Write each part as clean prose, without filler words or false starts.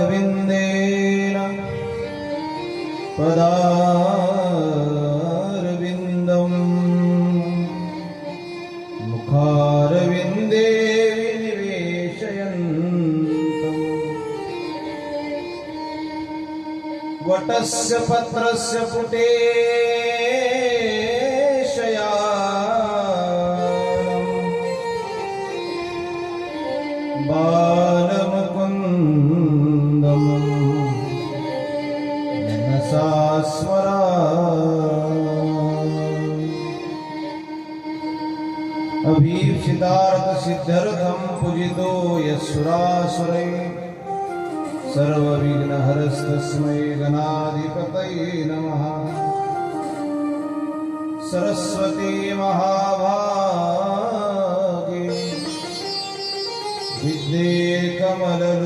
करारविन्देन पदारविन्दम् मुखारविन्दे निवेशयन्तम् वटस्य पत्रस्य पुटे बालमुकुन्दं मनसा स्मरा अभीप्सितार्थसिद्ध्यर्थं पूजितो यस्सुरासुरैः सर्वविघ्नहरस्तस्मै गणाधिपतये नमः। सरस्वती महाभागे विद्ये कमललोचनी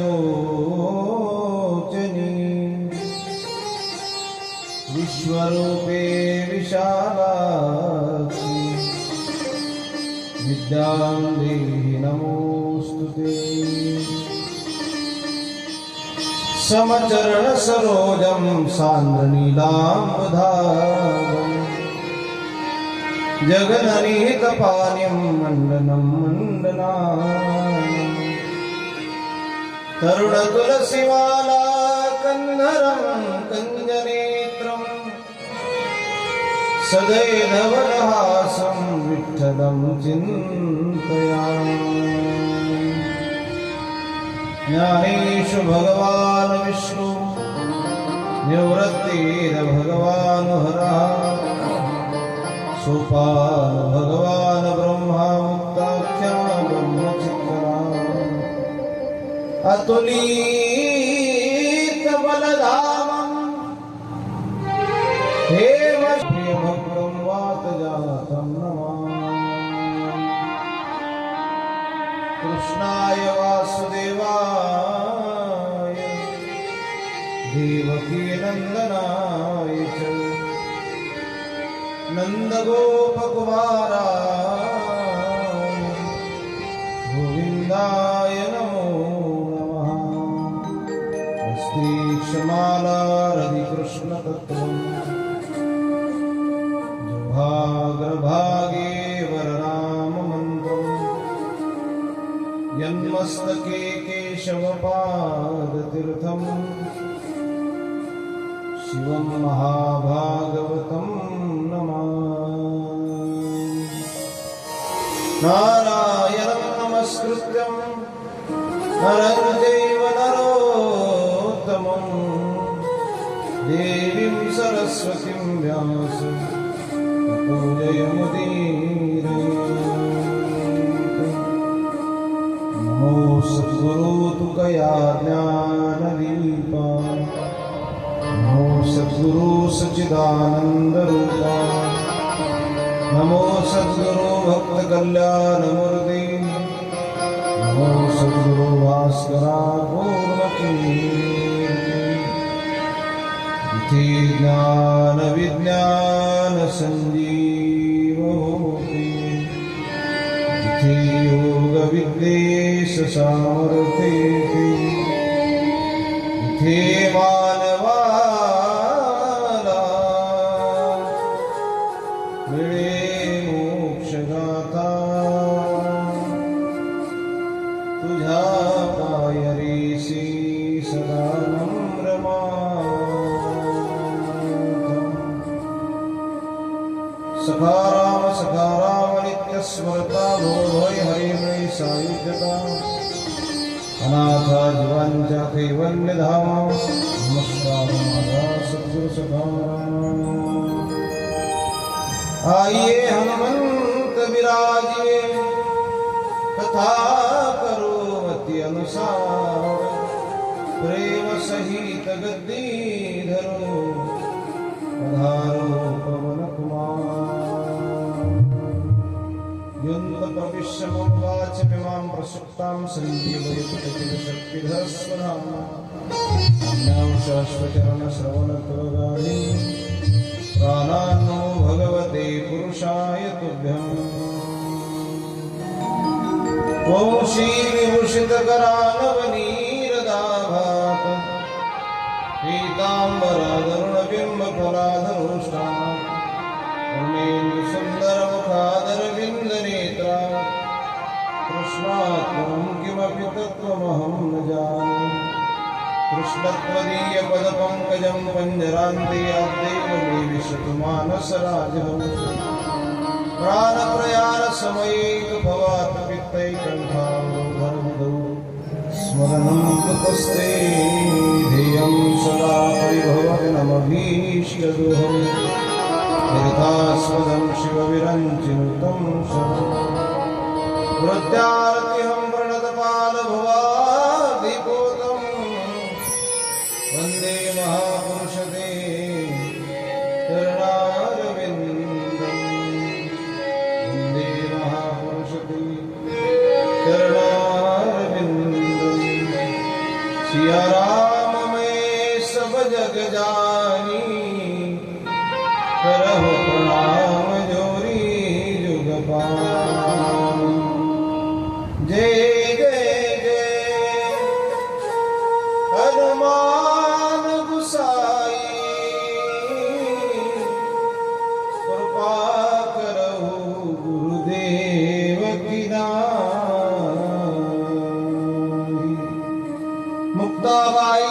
विश्वरूपे विशालाक्षी विद्यां देहि नमोऽस्तुते। समचरण सरोजं सान्द्रनीलाम्बुधारं जगन्निहितपानीं मण्डनं मण्डनाम् तरुणतुलसीमाला कन्धरं कञ्जनेत्रं सदैधवलहासं विठ्ठलं चिन्तयामि। ज्ञानेषु भगवान् विष्णु निवृत्तिर्भगवान् हरः सोपान भगवान् ब्रह्मा मुक्ताख्या ब्रह्मचित्रा अतुलित बलधामं हेम प्रियभक्तं वातजातं नमामि। कृष्णाय वासुदेवाय देवकी नन्दनाय च नन्दगोपकुमाराय गोविन्दाय नमो नमः। अस्ति क्षमाला हरिकृष्णतत्त्वं भाग्रभागे वरनाममन्त्रं यन्मस्तके केशवपादतीर्थं शिवं महाभागवतं नमामि। नारायणं नमस्कृत्यं नरं चैव नरोत्तमं देवीं सरस्वतीं व्यासं ततो जयमुदीरयेत्। नमो सद्गुरु तुकया ज्ञानदीपा नमो सद्गुरु सच्चिदानन्दरूपा नमो सद्गुरु भक्तकल्याणमूर्ति नमो सद्गुरु भास्करा पूर्णकीर्ति ज्ञान विज्ञान संजीवोति योग विद्वेष सामर्थ्येति मानवाला मिळे मोक्षगाथा तुझ्या पायरीशी सदा नम्रमानम्। सखाराम नित्यस्मरता भोय हरिमय सायुज्यता अनाथा जीवांच्या कैवल्यधामा। नमस्कार माझा सद्गुरु सखाराम। आइए हनुमंत विराजिए कथा करो अति अनुसार प्रेम सहित गद्दी धरो पधारो पवन कुमार। युन्तप्रविश्यमं वाचमिमां प्रसुप्तां सञ्जीवयत्किलशक्तिधरस्वधाम्ना ज्ञां शाश्वचरणश्रवणत्वगानि प्राणान्नो भगवते पुरुषाय तुभ्यम्। ॐ श्रीविभूषितकरानवनीरदाभात पीताम्बराधरुणबिम्बफलाधरोष्टाम् पूर्णेन्दुसुन्दरमुखादरविन्दनेत्रा कृष्णात्मनं किमपि तत्त्वमहं न जाने। कृष्णत्वदीयपदपङ्कजं पञ्जरान्ते याद्देव मे विशतु मानसराजहंस। प्राणप्रयाणसमये भवात् पित्तैकण्ठावरोधरविधौ स्मरणं कृतस्ते ध्येयं सदा परिभवग्नमभीष्टदोहम्। यथास्पदं शिवविरञ्चिनुतं वृद्धार्तिहं प्रणतपालभुवादिपोतं वन्दे महापुरुषते चरणारविन्दं। वन्दे महापुरुषते चरणारविन्दं। सिया राम मैं सब जग जानी करहु प्रणाम जोरी जुग पानी। जय जय जय हनुमान गुसाई कृपा करहु गुरुदेव की नाई। मुक्ताबाई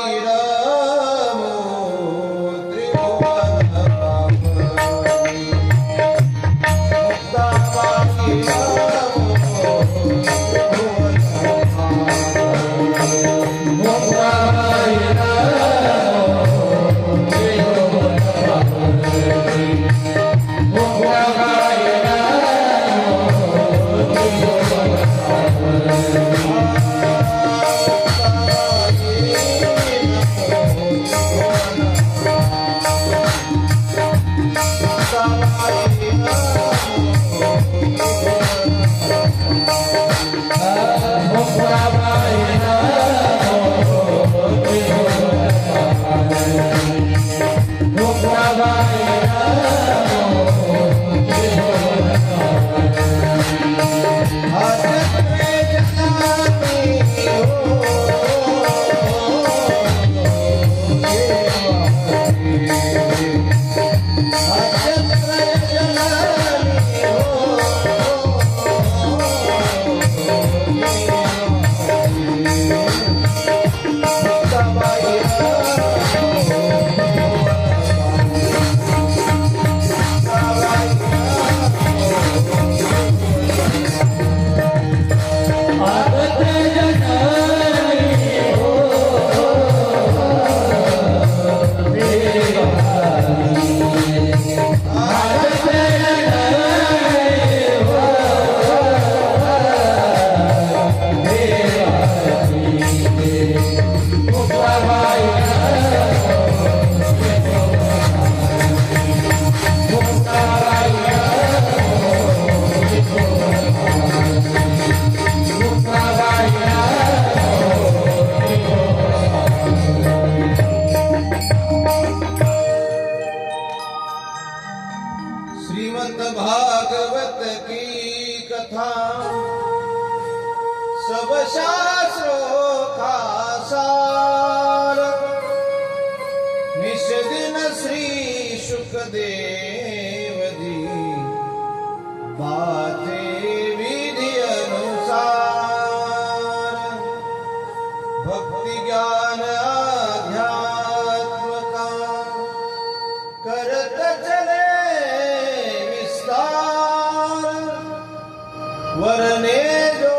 भागवत की कथा सब शास्त्रों का सार। निस दिन श्री शुकदेव जी बातें विधि अनुसार। भक्ति ज्ञान आध्यात्म का करत चले वरने जो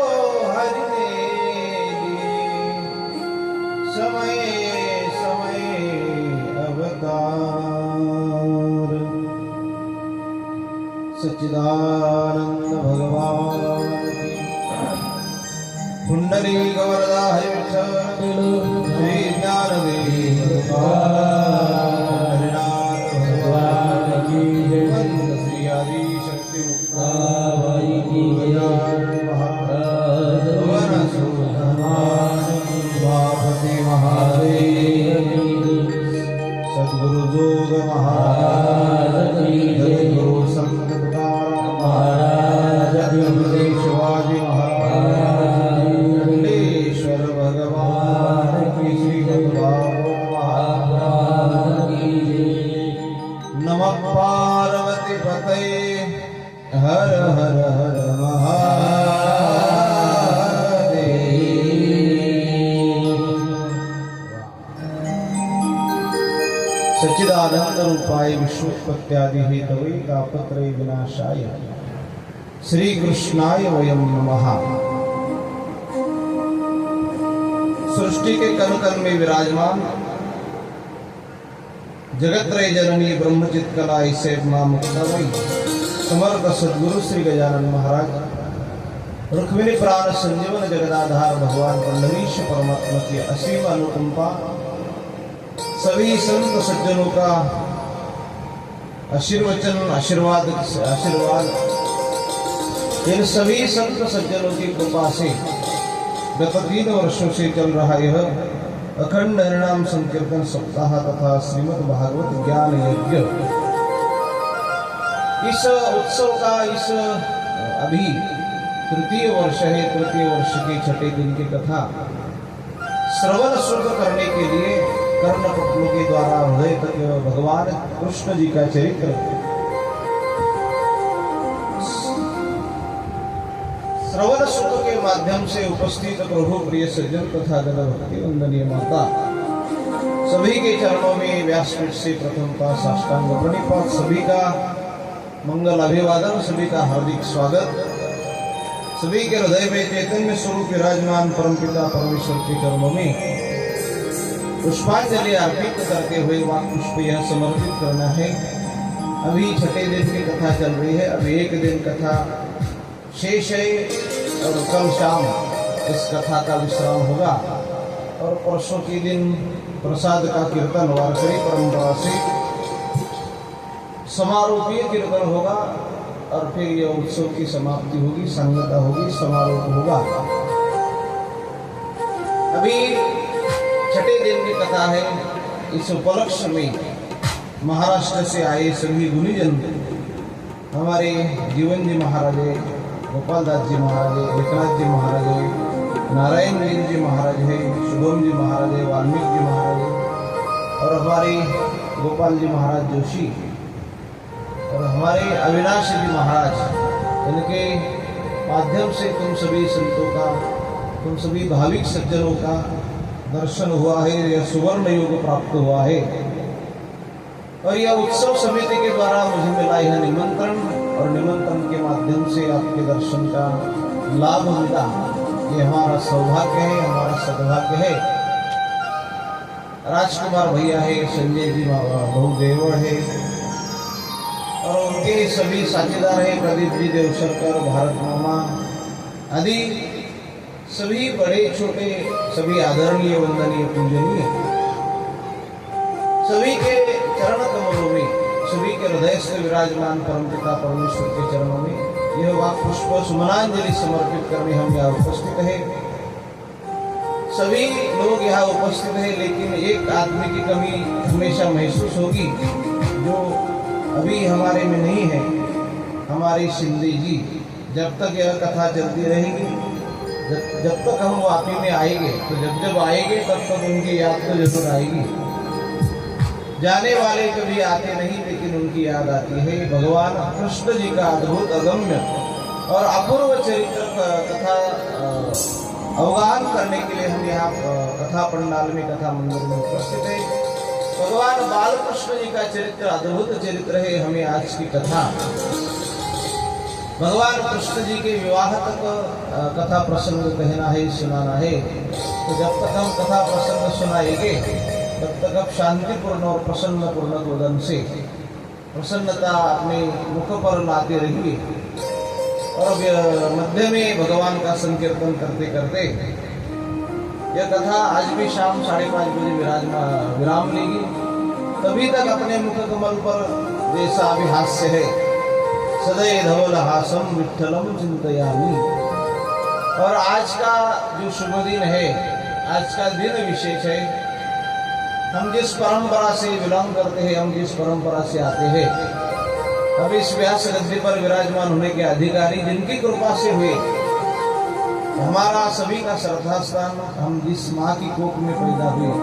हरि ने समय समय अवतार। सच्चिदानंद भगवान पुंडरी गवरदा हरि श्री ज्ञानदेव हरिनाथ भगवान की जय। श्री आदि शक्ति मुक्ता सभापति महादेव सद्गुरु जोग महाराज सद्गुरु संत तुकाराम महाराज छत्रपति शिवाजी महाराज खंडेश्वर भगवान की श्री गुरु महाराज नमः पार्वती पतये हर हर हर सच्चिदानंद रूपाय विश्वोत्पत्त्यादि हेतवे तापत्रय विनाशाय श्री कृष्णाय वयं नमः। सृष्टि के कण कण में विराजमान जगत्रय जननी ब्रह्मचित कला ऐसे मुक्तामयी समर्थ सद्गुरु श्री गजानन महाराज रुक्मिणी प्राण संजीवन जगदाधार भगवान पंडरीश परमात्मा की असीम अनुकंपा सभी संत सज्जनों का आशीर्वचन आशीर्वाद इन सभी संत सज्जनों की कृपा से गत 3 वर्षों से चल रहा यह अखंड हरिनाम संकीर्तन सप्ताह तथा श्रीमद् भागवत ज्ञान यज्ञ इस उत्सव का इस अभी तृतीय वर्ष है। तृतीय वर्ष के छठे दिन की कथा श्रवण शुद्ध करने के लिए कर्णपट्टों के द्वारा हृदय तक भगवान कृष्ण जी का चरित्र श्रवण शुद्ध के माध्यम से उपस्थित प्रभु प्रिय सज्जन तथा गद भक्ति वंदनीय माता सभी के चरणों में व्यासपीठ से प्रथमता साष्टांग प्रणिपात सभी का मंगल अभिवादन सभी का हार्दिक स्वागत। सभी के हृदय में चैतन्य स्वरूप विराजमान परमपिता परमेश्वर के चरणों में पुष्पांजलि अर्पित करते हुए वाक पुष्प यह समर्पित करना है। अभी छठे दिन की कथा चल रही है। अभी एक दिन कथा शेष है और कल शाम इस कथा का विश्राम होगा और परसों के दिन प्रसाद का कीर्तन वारकरी परंपरा से समारोपीय कीर्तन होगा और फिर यह उत्सव की समाप्ति होगी, संगता होगी, समारोह होगा। अभी छठे दिन की कथा है। इस उपलक्ष्य में महाराष्ट्र से आए सभी गुणीजन हमारे जीवन जी महाराज, गोपाल दास जी महाराज, एकनाथ जी महाराज, नारायण जी महाराज है, शुभम जी महाराज, वाल्मीकि जी महाराज और हमारे गोपाल जी महाराज जोशी और हमारे अविनाश जी महाराज, इनके माध्यम से तुम सभी संतों का, तुम सभी भाविक सज्जनों का दर्शन हुआ है। यह सुवर्ण योग प्राप्त हुआ है और यह उत्सव समिति के द्वारा मुझे मिला यह निमंत्रण और निमंत्रण के माध्यम से आपके दर्शन का लाभ मिला। ये हमारा सौभाग्य है, हमारा सद्भाग्य है। राजकुमार भैया है, संजय जी बहुदेव है और उनके सभी साझेदार है, प्रदीप जी देवशंकर, भारत मामा आदि सभी बड़े छोटे सभी आदरणीय वंदनीय पूजनीय सभी के चरण कमलों में, सभी के हृदय से विराजमान परमपिता परमेश्वर के चरणों में यह वाक पुष्प सुमनांजलि समर्पित करने हम यहाँ उपस्थित है। सभी लोग यहाँ उपस्थित है, लेकिन एक आदमी की कमी हमेशा महसूस होगी जो अभी हमारे में नहीं है, हमारी शिंदे जी। जब तक यह कथा चलती रहेगी, जब तक हम वापी में आएंगे, तो जब आएंगे तब तक उनकी याद तो जरूर आएगी। जाने वाले कभी आते नहीं, लेकिन उनकी याद आती है। भगवान कृष्ण जी का अद्भुत अगम्य और अपूर्व चरित्र कथा अवगाहन करने के लिए हम यहाँ कथा पंडाल में, कथा मंदिर में उपस्थित है। भगवान बाल कृष्ण जी का चरित्र अद्भुत चरित्र है। हमें आज की कथा भगवान कृष्ण जी के विवाह तक कथा प्रसंग कहना है, सुनाना है। तो जब तक हम कथा प्रसंग सुनाएंगे तब तक आप शांतिपूर्ण और प्रसन्न पूर्ण गोदन से प्रसन्नता अपने मुख पर लाते रहिए और मध्य में भगवान का संकीर्तन करते करते यह कथा आज भी शाम 5:30 बजे विराम लेगी। तभी तक अपने मुख कमल पर जैसा अभी हास्य है, सदैव धवलहासम विठ्ठलम चिंतयामि। और आज का जो शुभ दिन है, आज का दिन विशेष है। हम जिस परंपरा से बिलोंग करते हैं, हम जिस परंपरा से आते हैं, हम इस व्यास गद्दी पर विराजमान होने के अधिकारी जिनकी कृपा से हुए, हमारा सभी का श्रद्धा स्थान, हम जिस माँ की कोख में पैदा हुए,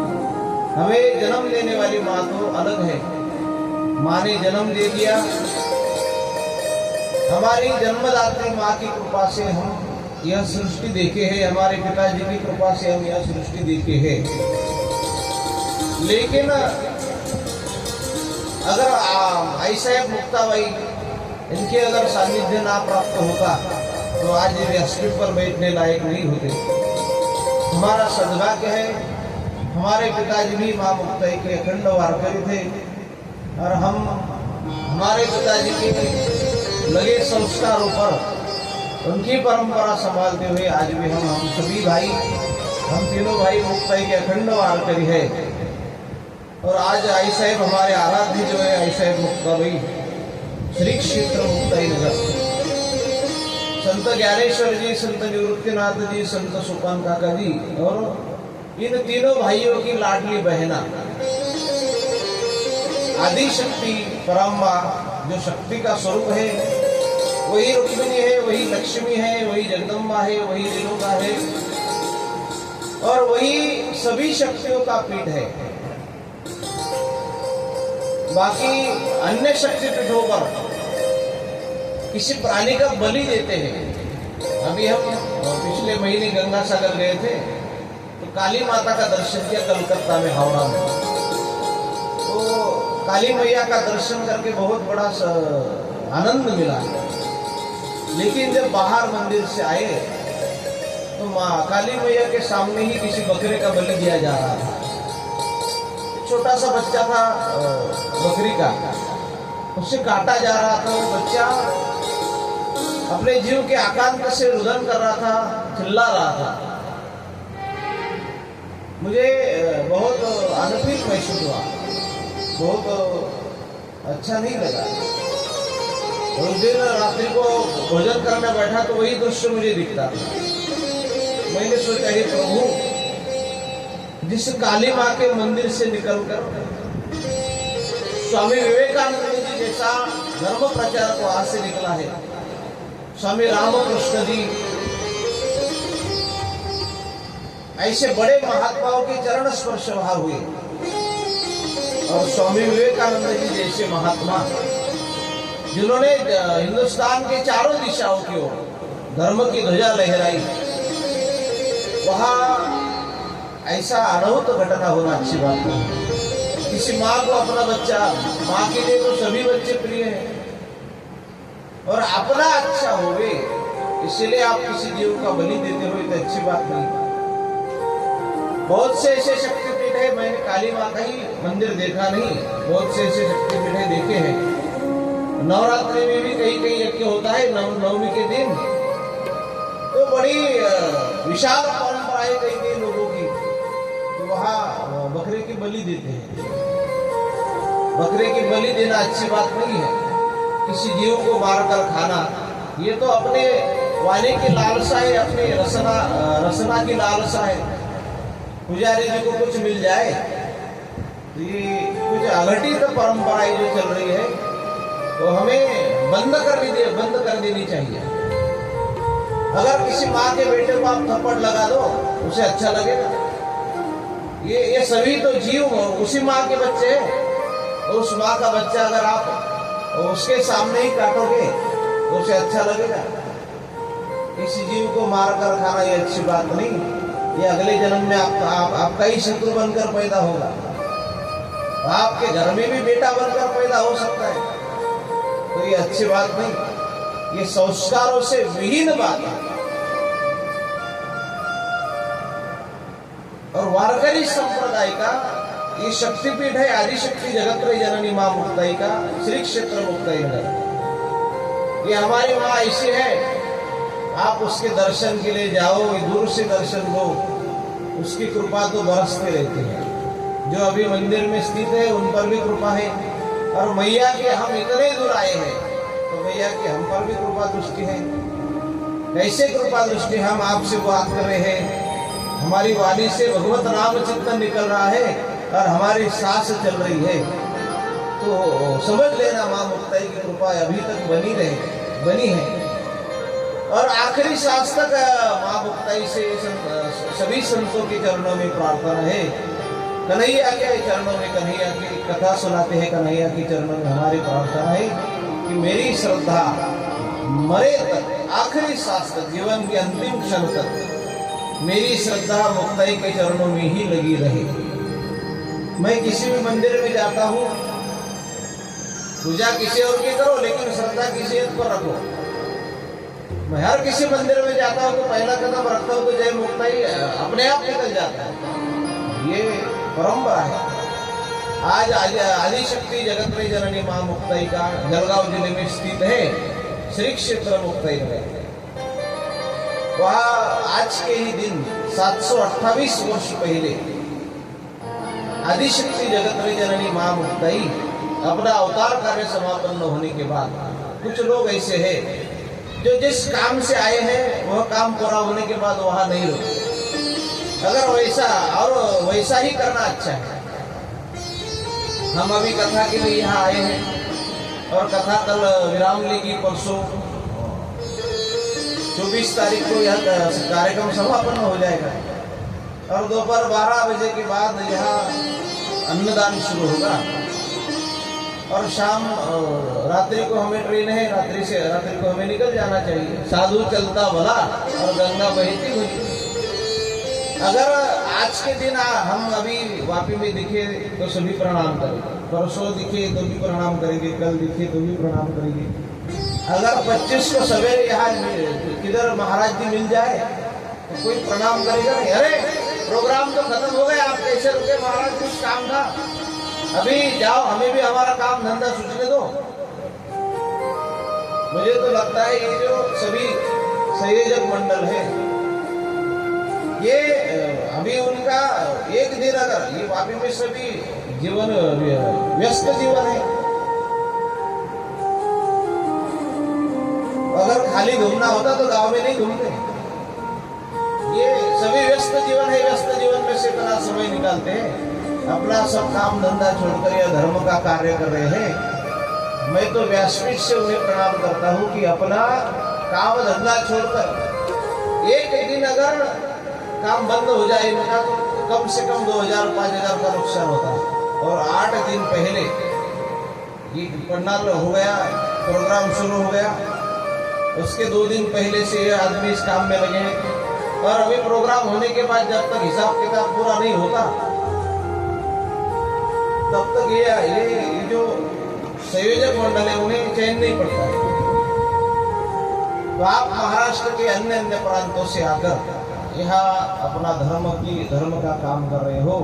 हमें जन्म देने वाली माँ तो अलग है। माँ ने जन्म दे दिया, हमारी जन्मदात्री माँ की कृपा से हम यह सृष्टि देखे है, हमारे पिताजी की कृपा से हम यह सृष्टि देखे है। लेकिन अगर ऐसा मुक्ताबाई इनके अगर सानिध्य ना प्राप्त होता तो आज ये व्यासपीठ पर बैठने लायक नहीं होते। हमारा सद्भाग्य है, हमारे पिताजी भी माँ मुक्ताई के अखंड वारकरी थे और हम हमारे पिताजी के लगे संस्कारों पर उनकी परंपरा संभालते हुए आज भी हम सभी भाई, हम तीनों भाई मुक्ताई के अखंड वारकरी है। और आज आई साहेब हमारे आराध्य जो है आई साहेब मुक्ताबाई श्री क्षेत्र मुक्ताई नगर, संत ज्ञानेश्वर जी, संत निवृत्तिनाथ जी, संत सोपान काका जी और इन तीनों भाइयों की लाडली बहना आदि शक्ति परम्बा, जो शक्ति का स्वरूप है, वही रुक्मिणी है, वही लक्ष्मी है, वही जगदम्बा है, वही रेणुका है और वही सभी शक्तियों का पीठ है। बाकी अन्य शक्तिपीठों पर किसी प्राणी का बलि देते हैं। अभी हम पिछले महीने गंगा सागर गए थे तो काली माता का दर्शन किया कलकत्ता में, हावड़ा में। तो काली मैया का दर्शन करके बहुत बड़ा आनंद मिला। लेकिन जब बाहर मंदिर से आए तो माँ काली मैया के सामने ही किसी बकरे का बलि दिया जा रहा था। छोटा सा बच्चा था बकरी का, उससे काटा जा रहा था। वो बच्चा अपने जीव के आकांत से रुदन कर रहा था, चिल्ला रहा था। मुझे बहुत अनफील महसूस हुआ, बहुत अच्छा नहीं लगा। उस दिन रात्रि को भोजन करने बैठा तो वही दृश्य मुझे दिखता था। मैंने सोचा हे प्रभु, जिस काली माँ के मंदिर से निकलकर स्वामी विवेकानंद जी जैसा धर्म प्रचारक वहां से निकला है, स्वामी रामकृष्ण जी, ऐसे बड़े महात्माओं के चरण स्पर्श वहां हुए और स्वामी विवेकानंद जी जैसे महात्मा जिन्होंने हिंदुस्तान के चारों दिशाओं की ओर धर्म की ध्वजा लहराई, वहां ऐसा अनहुत घटना होना अच्छी बात नहीं। किसी माँ को अपना बच्चा, माँ के लिए तो सभी बच्चे प्रिय हैं और अपना अच्छा होवे इसलिए आप किसी जीव का बलि देते हुए तो अच्छी बात नहीं। बहुत से ऐसे शक्तिपीठ है, मैंने काली माँ का ही मंदिर देखा नहीं, बहुत से ऐसे शक्तिपीठ है देखे हैं। नवरात्रि में भी कहीं कहीं यज्ञ होता है, नवमी के दिन तो बड़ी विशाल परंपरा है कई कई लोगों की, वहां बकरे की बलि देते हैं। बकरे की बलि देना अच्छी बात नहीं है, किसी जीव को मारकर खाना, ये तो अपने वाणी की लालसा है, अपने रसना की लालसा है। पुजारी जी को कुछ मिल जाए, ये कुछ अघटित परंपराएं जो चल रही है तो हमें बंद कर देनी चाहिए। अगर किसी माँ के बेटे को आप थप्पड़ लगा दो उसे अच्छा लगेगा? ये सभी तो जीव उसी माँ के बच्चे हैं। तो उस माँ का बच्चा अगर आप उसके सामने ही काटोगे तो उसे अच्छा लगेगा? किसी जीव को मार कर खाना ये अच्छी बात नहीं। ये अगले जन्म में आपका ही शत्रु बनकर पैदा होगा, आपके घर में भी बेटा बनकर पैदा हो सकता है। तो ये अच्छी बात नहीं, ये संस्कारों से विहीन बात है। और वारकरी संप्रदाय का ये शक्तिपीठ है, आदिशक्ति जगत्रय जननी माँ मुक्ताई का श्री क्षेत्र मुक्ताई नगर। ये हमारी माँ ऐसी है, आप उसके दर्शन के लिए जाओ, दूर से दर्शन दो, उसकी कृपा तो बरसते रहती है। जो अभी मंदिर में स्थित है उन पर भी कृपा है। और मैया के हम इतने दूर आए हैं तो भैया कि हम पर भी कृपा दृष्टि है। कैसे कृपा दृष्टि? हम आपसे बात कर रहे हैं, हमारी वाणी से भगवत नाम चिंतन निकल रहा है और हमारी सांस चल रही है, तो समझ लेना माँ मुक्ताई की कृपा अभी तक बनी है। और आखिरी सांस तक माँ मुक्ताई से सभी संतों के चरणों में प्रार्थना है। कन्हैया के चरणों में, कन्हैया की कथा सुनाते हैं, कन्हैया के चरणों में हमारी प्रार्थना है कि मेरी श्रद्धा मरे तक, आखिरी सांस तक, जीवन के अंतिम क्षण तक मेरी श्रद्धा मुक्ताई के चरणों में ही लगी रहे। मैं किसी भी मंदिर में जाता हूँ, पूजा किसी और की करो लेकिन श्रद्धा किसी एक पर रखो। मैं हर किसी मंदिर में जाता हूँ तो पहला कदम रखता हूँ तो जय मुक्ताई अपने आप निकल जाता है। ये परंपरा है। आज आदिशक्ति जगतत्रय जननी मां मुक्ताई का जलगांव जिले में स्थित है श्री क्षेत्र मुक्ताई नगर। वहाँ आज के ही दिन 728 वर्ष पहले आदिशक्ति जगतत्रय जननी मां मुक्ताई अपना अवतार कार्य समापन होने के बाद, कुछ लोग ऐसे हैं जो जिस काम से आए हैं वह काम पूरा होने के बाद वहां नहीं रुकते। अगर वैसा ही करना अच्छा है। हम अभी कथा के लिए यहाँ आए हैं और कथा कल विराम लेगी, परसों 24 तारीख को यह कार्यक्रम समापन हो जाएगा और दोपहर 12 बजे के बाद यहाँ अन्नदान शुरू होगा और शाम रात्रि को हमें ट्रेन है, रात्रि को हमें निकल जाना चाहिए। साधु चलता भला और गंगा बहती हुई। अगर आज के दिन हम अभी वापी में दिखे तो सभी प्रणाम करेंगे, परसों दिखे तो भी प्रणाम करेंगे, कल दिखे तो भी प्रणाम करेंगे। अगर 25 को सवेरे यहाँ किधर महाराज जी मिल जाए तो कोई प्रणाम करेगा नहीं। अरे प्रोग्राम तो खत्म हो गया, आप कैसे रुके महाराज, कुछ काम था, अभी जाओ, हमें भी हमारा काम धंधा सोचने दो। मुझे तो लगता है ये जो सभी संयोजक मंडल है, ये अभी उनका एक दिन, अगर ये वापी में सभी जीवन व्यस्त जीवन है, अगर खाली घूमना होता तो गांव में नहीं घूमते। ये सभी व्यस्त जीवन है, व्यस्त जीवन में से इतना समय निकालते हैं, अपना सब काम धंधा छोड़कर यह धर्म का कार्य कर रहे हैं। मैं तो व्यासपीठ से उन्हें प्रणाम करता हूँ कि अपना काम धंधा छोड़कर एक दिन अगर काम बंद हो जाए इनका तो कम से कम 2000-5000 का नुकसान होता है। और 8 दिन पहले ये पंडाल हो गया, प्रोग्राम शुरू हो गया, उसके 2 दिन पहले से ये आदमी इस काम में लगे हैं और अभी प्रोग्राम होने के बाद जब तक हिसाब किताब पूरा नहीं होता तब तक ये जो संयोजक मंडल है उन्हें चैन नहीं पड़ता है। तो आप महाराष्ट्र के अन्य प्रांतों से आकर यहाँ अपना धर्म का काम कर रहे हो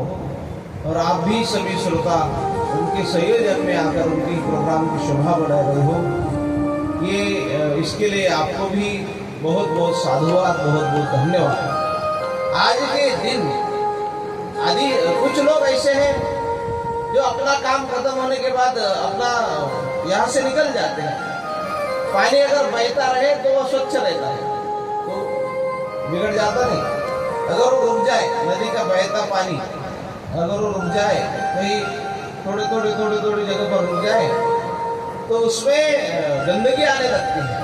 और आप भी सभी श्रोता उनके संयोजन में आकर उनकी प्रोग्राम की शोभा बढ़ा रहे हो, ये इसके लिए आपको भी बहुत बहुत साधुवाद, बहुत बहुत धन्यवाद। आज के दिन कुछ लोग ऐसे हैं जो अपना काम खत्म होने के बाद अपना यहाँ से निकल जाते हैं। पानी अगर बहता रहे तो वह स्वच्छ रहता है, तो बिगड़ जाता नहीं। अगर वो रुक जाए, नदी का बहता पानी अगर वो रुक जाए, कहीं थोड़ी जगह पर रुक जाए तो उसमें गंदगी आने लगती है।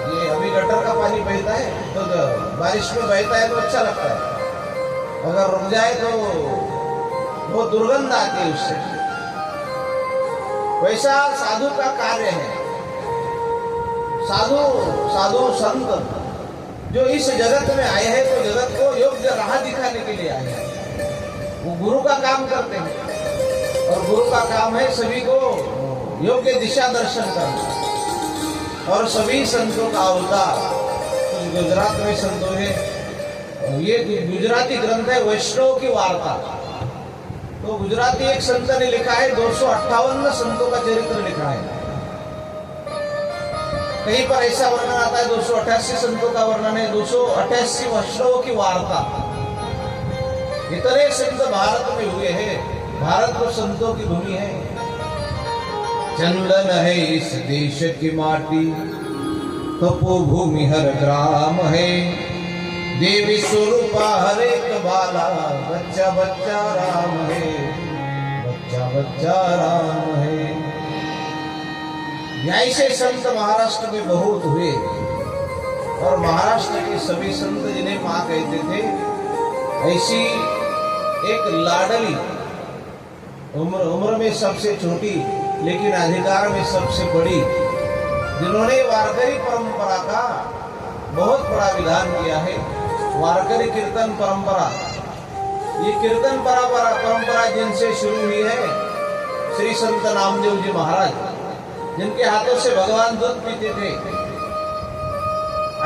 ये अभी गटर का पानी बहता है तो बारिश में बहता है तो अच्छा लगता है, अगर रुक जाए तो वो दुर्गंध आती है उससे। वैसा साधु का कार्य है। साधु संत जो इस जगत में आए हैं तो जगत को योग्य राह दिखाने के लिए आए हैं। वो गुरु का काम करते हैं और गुरु का काम है सभी को योग्य दिशा दर्शन करना। और सभी संतों का अवतार, कुछ गुजरात में संतों है, ये गुजराती ग्रंथ है वैष्णव की वार्ता। तो गुजराती एक संत ने लिखा है, 258 संतों का चरित्र लिखा है। कहीं पर ऐसा वर्णन आता है 288 संतों का वर्णन है, 288 वैष्णवों की वार्ता। इतने संत भारत में हुए हैं, भारत तो संतों की भूमि है। चंदन है इस देश की माटी, तपोभूमि हर ग्राम है। देवी स्वरूपा हर एक बाला, बच्चा बच्चा राम है, बच्चा बच्चा राम है। ऐसे संत महाराष्ट्र में बहुत हुए और महाराष्ट्र के सभी संत जिन्हें माँ कहते थे, ऐसी एक लाडली, उम्र में सबसे छोटी लेकिन अधिकार में सबसे बड़ी, जिन्होंने वारकरी परंपरा का बहुत बड़ा विधान किया है। वारकरी कीर्तन परंपरा, ये कीर्तन परंपरा जिनसे शुरू हुई है, श्री संत नामदेव जी महाराज, जिनके हाथों से भगवान दूध पीते थे।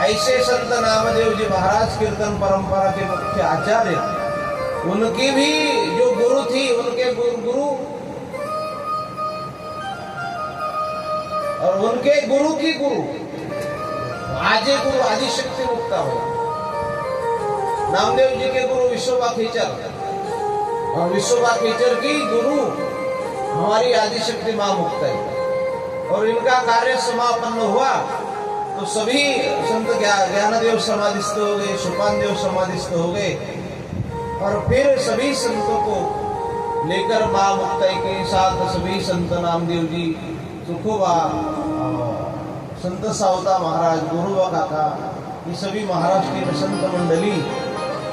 ऐसे संत नामदेव जी महाराज कीर्तन परंपरा के मुख्य आचार्य, उनकी भी जो गुरु थी, उनके गुरु और उनके गुरु की गुरु, आदिशक्ति मुक्ता हो। नामदेव जी के गुरु विश्वबा खीचर, और विश्वबा खीचर की गुरु हमारी आदिशक्ति मां मुक्ता है। और इनका कार्य समापन्न हुआ तो सभी संत ज्ञानदेव समाधिस्थ हो गए, सोपानदेव समाधिस्थ हो गए, और फिर सभी संतों को लेकर मां मुक्ता के साथ सभी संत नामदेव जी, सुखोबा, संत सावता महाराज, गुरुबा काका, ये सभी महाराष्ट्र के संत मंडली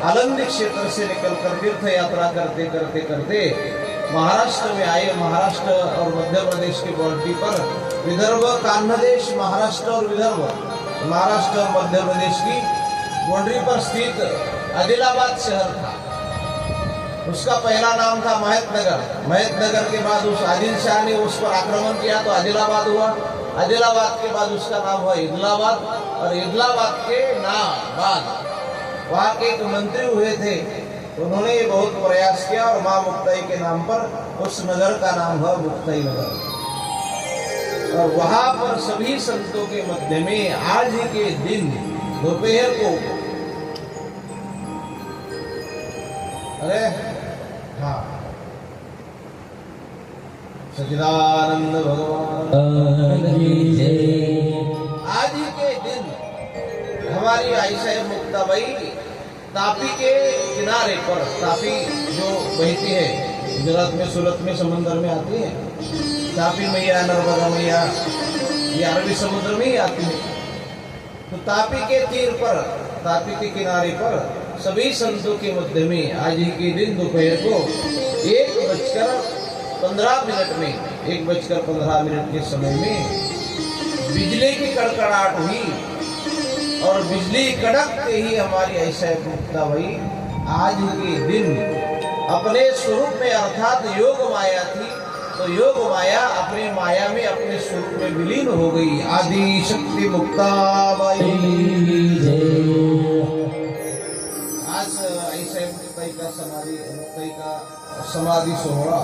आलंदी क्षेत्र से निकलकर तीर्थ यात्रा करते करते करते महाराष्ट्र में आए। महाराष्ट्र और मध्य प्रदेश के बॉर्डर पर विदर्भ, कान्हदेश, महाराष्ट्र और विदर्भ, महाराष्ट्र और मध्य प्रदेश की बाउंड्री पर स्थित आदिलाबाद शहर था। उसका पहला नाम था महतनगर। महतनगर के बाद उस आदिल शाह ने उस पर आक्रमण किया तो आदिलाबाद हुआ। आदिलाबाद के बाद उसका नाम हुआ इदलाबाद, और इदलाबाद के बाद वहाँ के एक मंत्री हुए थे, तो उन्होंने बहुत प्रयास किया और माँ मुक्ताई के नाम पर उस नगर का नाम हुआ मुक्ताई नगर। और वहाँ पर सभी संतों के मध्य में आज ही के दिन दोपहर को, अरे हाँ, सच्चिदानंद भगवान आज ही के दिन हमारी आयशा मुक्ताबाई तापी के किनारे पर, तापी जो बहती है गुजरात में, सूरत में, समंदर में आती है, तापी मैया, नर्मदा मैया, ये अरबी समुद्र में ही आती है। तो तापी के तीर पर, तापी के किनारे पर सभी संतों के मध्य में आज ही के दिन दोपहर को 1:15 में, 1:15 के समय में बिजली की कड़कड़ाहट हुई, और बिजली कड़कते ही हमारी ऐसा मुक्ताबाई आज के दिन अपने स्वरूप में, अर्थात योग माया थी, तो योग माया अपने माया में, अपने स्वरूप में विलीन हो गई। आदि शक्ति मुक्ताबाई। आज ऐसा मुक्ताई का समाधि सोहरा,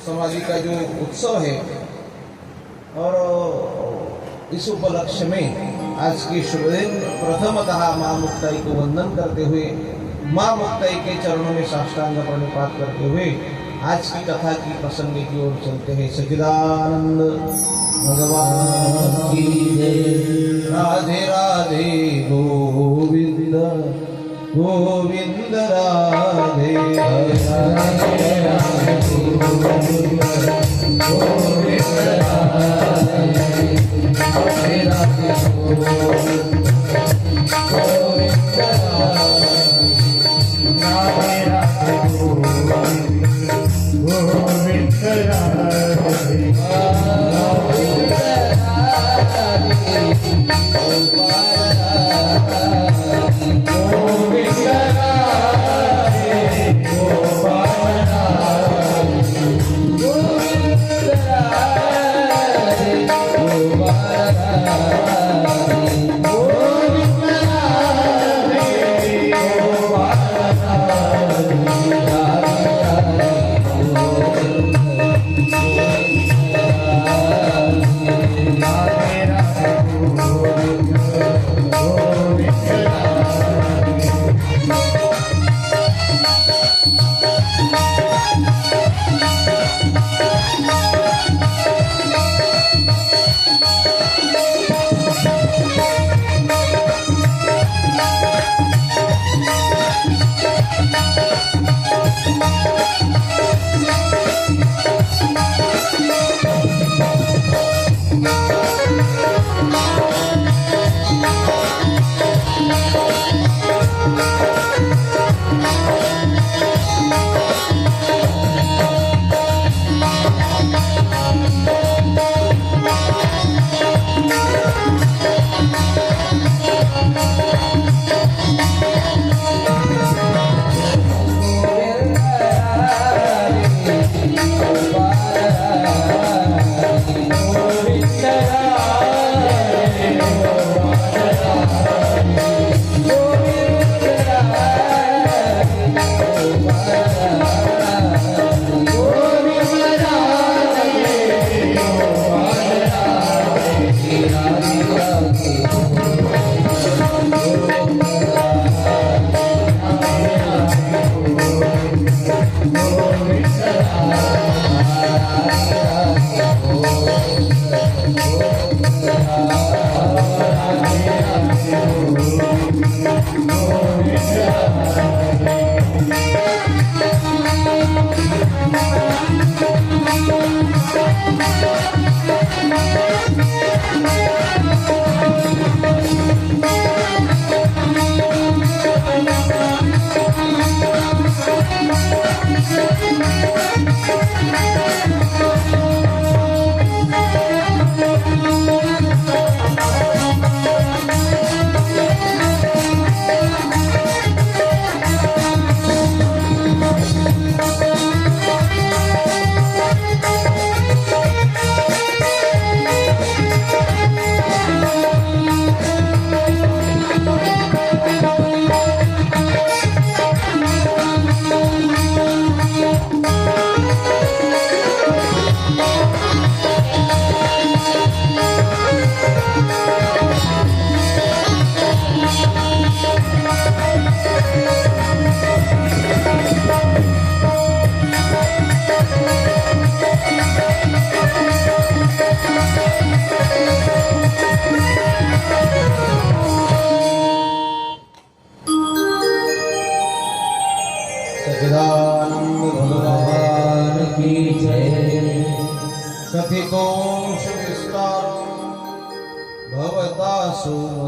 समाधि का जो उत्सव है, और इस उपलक्ष्य में आज की शुभ दिन प्रथमतः मां मुक्ताई को वंदन करते हुए, मां मुक्ताई के चरणों में साष्टांग प्रणिपात करते हुए आज की कथा की प्रसंग की ओर चलते हैं। सच्चिदानंद भगवान की जय। राधे राधे गोविंद गोविंद राधे राधे गोविंद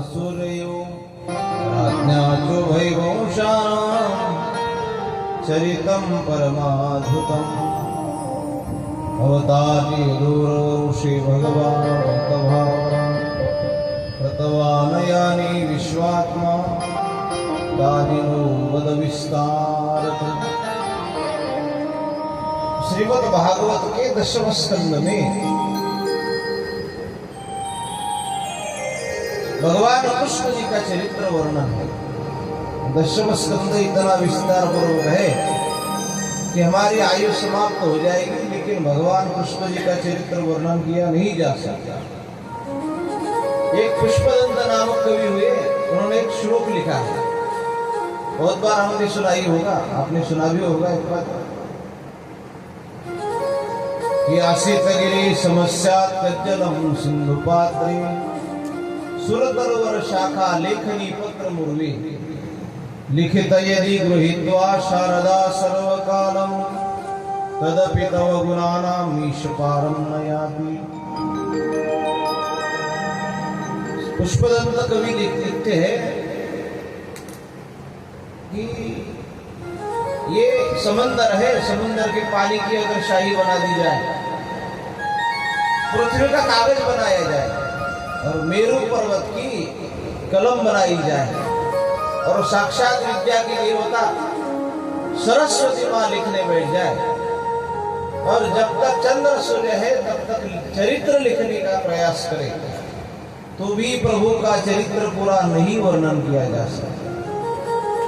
सूर्यो राज्ञा च वैवंशानां चरितं परमाद्भुतम् अवतारी दूरऋषि भगवान् कृतवानयानि विश्वात्मा दानिनो वद विस्तारत। श्रीमद् भागवत के 10वें स्कंद में भगवान कृष्ण जी का चरित्र वर्णन है। 10वां स्कंद इतना विस्तार पूर्वक है कि हमारी आयु समाप्त हो जाएगी, लेकिन भगवान कृष्ण जी का चरित्र वर्णन किया नहीं जा सकता। एक पुष्पदंत नामक कवि हुए, उन्होंने एक श्लोक लिखा है, बहुत बार हमने सुनाई होगा, आपने सुना भी होगा एक बार कि आसितगिरी समस्या कज्जलम सिंधु पात्रे सुरतरवर शाखा लेखनी पत्र मुर्वी लिखित यदि गृहीत्वा शारदा सर्वकालम तदपि तव गुणानां मीश पारं न याति। पुष्पदंत कवि लिखते हैं कि ये समंदर है, समंदर के पानी की अगर शाही बना दी जाए, पृथ्वी का कागज बनाया जाए और मेरू पर्वत की कलम बनाई जाए और साक्षात विद्या की देवता सरस्वती माँ लिखने बैठ जाए और जब तक चंद्र सूर्य है तब तक चरित्र लिखने का प्रयास करे, तो भी प्रभु का चरित्र पूरा नहीं वर्णन किया जा सकता।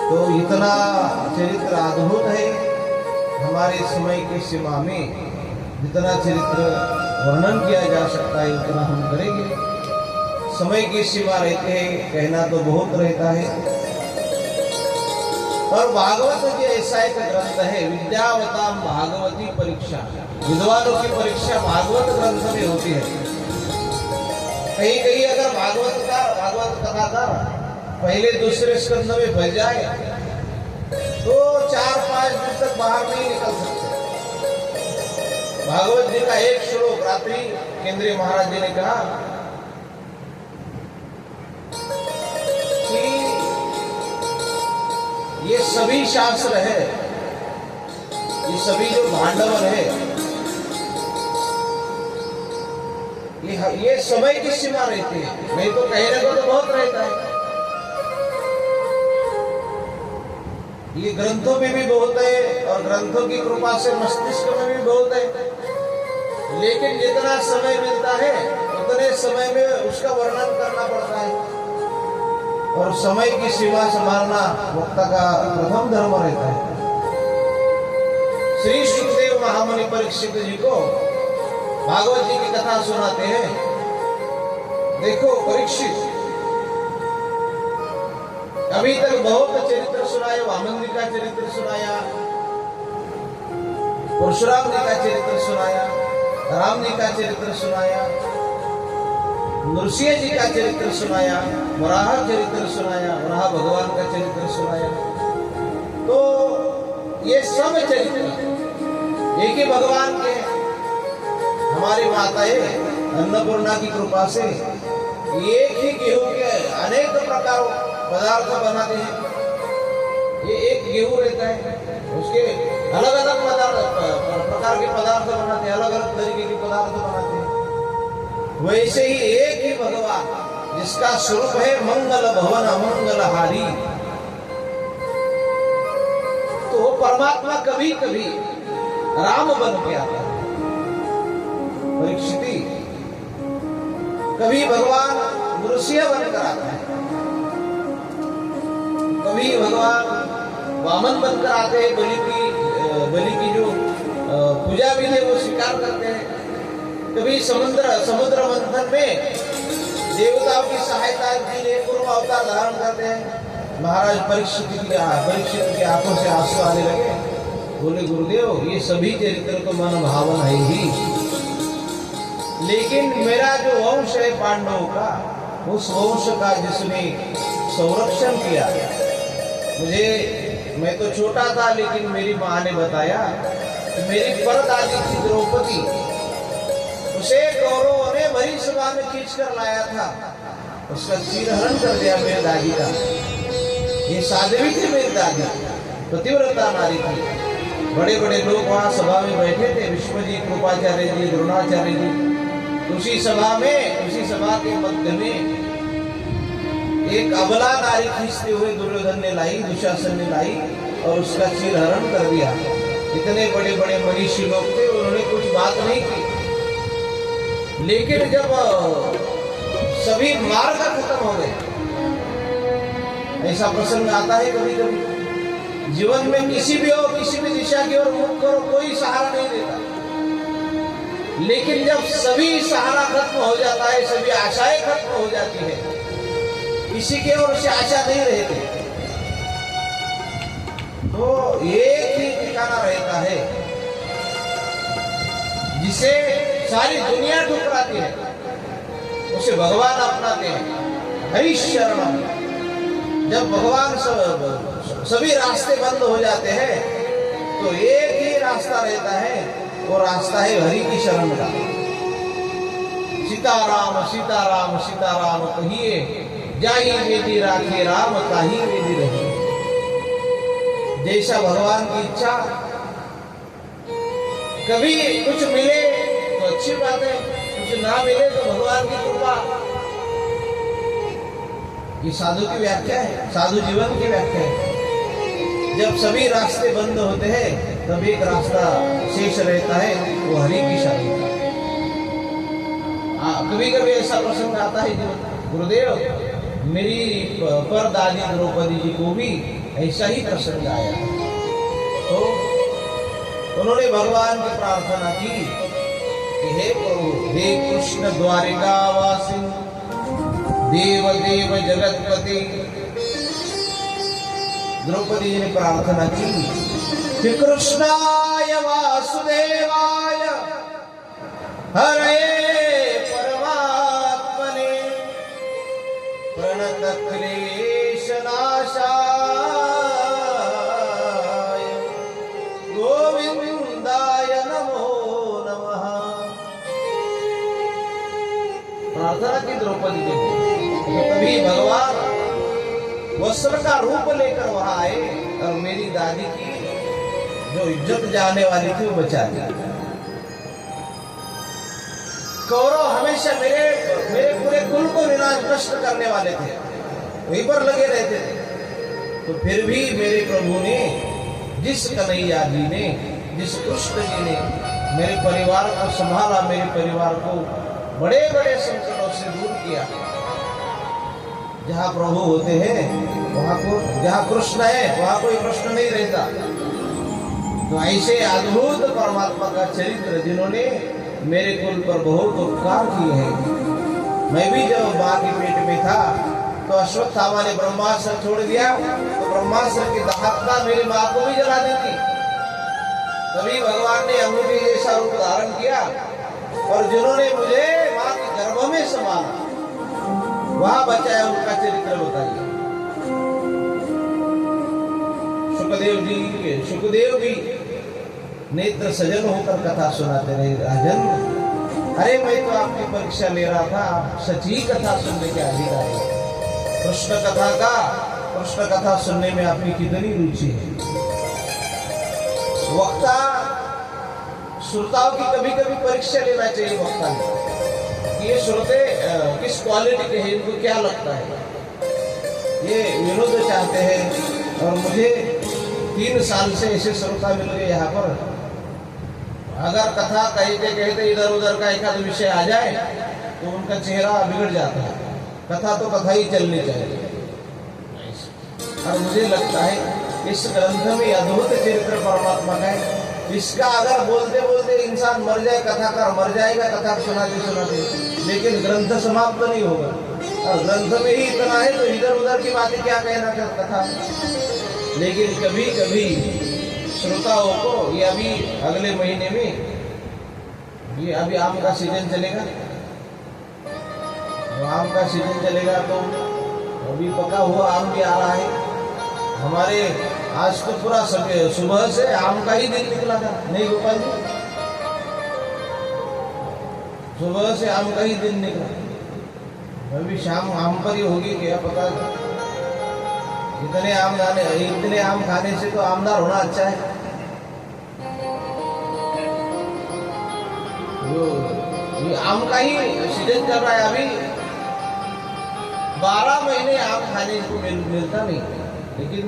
तो इतना चरित्र अद्भुत है, हमारे समय की सीमा में जितना चरित्र वर्णन किया जा सकता है उतना हम करेंगे। समय की सीमा रहते हैं, कहना तो बहुत रहता है। और भागवत जी ऐसा एक ग्रंथ है, विद्यावताम भागवती परीक्षा, विद्वानों की परीक्षा भागवत ग्रंथ में होती है। कहीं कहीं अगर भागवत कथाकार पहले दूसरे स्कंद में फंस जाए तो 4-5 दिन तक बाहर नहीं निकल सकते। भागवत जी का एक श्लोक रात्रि केंद्रीय महाराज जी ने कहा कि ये सभी शास्त्र है, ये सभी जो भांडवन है, ये समय की सीमा रहती है, नहीं तो कहने को तो बहुत रहता है। ये ग्रंथों में भी बहुत है और ग्रंथों की कृपा से मस्तिष्क में भी बहुत है, लेकिन जितना समय मिलता है उतने समय में उसका वर्णन करना पड़ता है और समय की सीमा संभालना वक्ता का प्रथम धर्म रहता है। श्री सुखदेव महामुनि परीक्षित जी को भागवत जी की कथा सुनाते हैं। देखो परीक्षित, अभी तक बहुत चरित्र सुनाया, वामन जी का चरित्र सुनाया, परशुराम जी का चरित्र सुनाया, राम जी का चरित्र सुनाया, नृसिंह जी का चरित्र सुनाया, वराह चरित्र सुनाया, वराह भगवान का चरित्र सुनाया। तो ये सब चरित्र एक ही भगवान के, हमारी माताएं अन्नपूर्णा की कृपा से एक ही गेहूं के अनेक प्रकार पदार्थ बनाते हैं। ये एक गेहूं रहता है, उसके अलग अलग प्रकार के पदार्थ बनाते हैं, अलग अलग तरीके के पदार्थ बनाते हैं। वैसे ही एक ही भगवान जिसका स्वरूप है मंगल भवन अमंगलहारी, तो वो परमात्मा कभी कभी राम बन के आता है। परीक्षिती कभी भगवान नृसिंह बनकर आता है, कभी भगवान वामन बनकर आते हैं, बलि की जो पूजा भी है वो स्वीकार करते हैं। कभी समुद्र मंथन में देवताओं की सहायता के लिए पूर्व अवतार धारण करते हैं। महाराज परीक्षित की आंखों से आंसू आने लगे, बोले गुरुदेव ये सभी चरित्र तो मन भावन है ही, लेकिन मेरा जो वंश है पांडवों का, उस वंश का जिसने संरक्षण किया, मैं तो छोटा था लेकिन मेरी माँ ने बताया कि मेरी परदादी थी द्रौपदी, उसे कौरवों ने भरी सभा में खींच कर लाया था उसका चीरहरण कर दिया मेरे दादी का। ये साध्वी थी मेरी दादी, पतिव्रता नारी थी। बड़े बड़े लोग वहाँ सभा में बैठे थे, विश्वजी, कृपाचार्य जी, द्रोणाचार्य जी। उसी सभा के मध्य में एक अबला नारी खींचते हुए दुर्योधन ने लाई, दुशासन ने लाई और उसका चीरहरण कर दिया। इतने बड़े बड़े मनीषी लोग थे, उन्होंने कुछ बात नहीं की। लेकिन जब सभी मार्ग खत्म हो गए, ऐसा प्रसंग आता है कभी कभी जीवन में, किसी भी दिशा की ओर मुख करो, कोई सहारा नहीं देता। लेकिन जब सभी सहारा खत्म हो जाता है, सभी आशाएं खत्म हो जाती है, किसी के ओर से आशा नहीं रहती, तो एक ही ठिकाना रहता है जिसे सारी दुनिया ठुकराती है, उसे भगवान अपनाते हैं। हरि शरणम। जब भगवान सभी रास्ते बंद हो जाते हैं तो एक ही रास्ता रहता है, वो रास्ता है हरि की शरण का। सीताराम सीताराम सीताराम कहिए, जाही वेदी राखे राम, ताही वेदी रही। जैसा भगवान की इच्छा, कभी कुछ मिले तो अच्छी बात है, कुछ ना मिले तो भगवान की कृपा। ये साधु की व्याख्या है, साधु जीवन की व्याख्या है। जब सभी रास्ते बंद होते हैं तब एक रास्ता शेष रहता है, वो हरि की शरण का। कभी कभी ऐसा प्रसंग आता है जो गुरुदेव, मेरी परदादी द्रौपदी जी को भी ऐसा ही प्रसंग आया, तो उन्होंने भगवान की प्रार्थना की कि हे प्रभु, हे कृष्ण द्वारिकावासी, देव देव जगतपति। द्रौपदी जी ने प्रार्थना की कि कृष्णाय वासुदेवाय हरे परमात्मने प्रणत क्लेश नाशाय गोविंदाय नमो नमः। प्रार्थना की द्रौपदी जी ने। तभी भगवान वस्त्र का रूप लेकर वहां आए और मेरी दादी की जो इज्जत जाने वाली थी वो बचा दी। कौरव हमेशा मेरे पूरे कुल को विनाश नष्ट करने वाले थे, वहीं पर लगे रहते थे। तो फिर भी मेरे प्रभु ने, जिस कन्हैया जी ने, जिस कृष्ण जी ने मेरे परिवार को संभाला, मेरे परिवार को बड़े बड़े संकटों से दूर किया। जहाँ प्रभु होते हैं वहाँ को, जहाँ कृष्ण है वहाँ कोई प्रश्न नहीं रहता। तो ऐसे अद्भुत परमात्मा का चरित्र जिन्होंने मेरे कुल पर बहुत उपकार किए हैं। मैं भी जब माँ के पेट में था तो अश्वत्थामा ने ब्रह्मास्त्र छोड़ दिया, तो ब्रह्मास्त्र की दाहकता मेरी माँ को भी जला दी थी। तभी भगवान ने अंगूठी जैसा रूप धारण किया और जिन्होंने मुझे माँ के गर्भ में संभाला, वहां बचाया, उनका चरित्र बताइए। सुखदेव भी नेत्र सजन होकर कथा सुनाते रहे। राजन, अरे मैं तो आपकी परीक्षा ले रहा था, आप सच्ची कथा सुनने के अधिकारी। कृष्ण कथा सुनने में आपकी कितनी रुचि है। वक्ता, श्रोताओं की कभी कभी परीक्षा लेना चाहिए वक्ता ने। ये श्रोते किस क्वालिटी के हैं, इनको क्या लगता है। ये विनोद चाहते हैं और मुझे 3 साल से ऐसे श्रोता मिल गए यहाँ पर। अगर कथा कहते इधर उधर का एक आध विषय आ जाए तो उनका चेहरा बिगड़ जाता है। कथा तो कथा ही चलनी चाहिए। और मुझे लगता है इस ग्रंथ में अद्भुत चरित्र परमात्मा का है। इसका अगर बोलते बोलते इंसान मर जाए, कथाकार मर जाएगा कथा सुनाते, लेकिन ग्रंथ समाप्त नहीं होगा। और ग्रंथ में ही इतना है तो इधर उधर की बातें क्या कहना कथा। लेकिन कभी कभी श्रोताओं को, ये अभी अगले महीने में ये अभी आम का सीजन चलेगा, तो आम का सीजन चलेगा तो अभी पका हुआ आम भी आ रहा है। हमारे आज तो पूरा सुबह से आम का ही दिन निकला था, नहीं गोपाल जी, सुबह से आम का ही दिन निकला। अभी शाम आम पर ही होगी क्या पता। इतने आम खाने से तो आमदार होना अच्छा है। ये आम का ही सीजन चल रहा है अभी। 12 महीने आम खाने को मिलता नहीं, लेकिन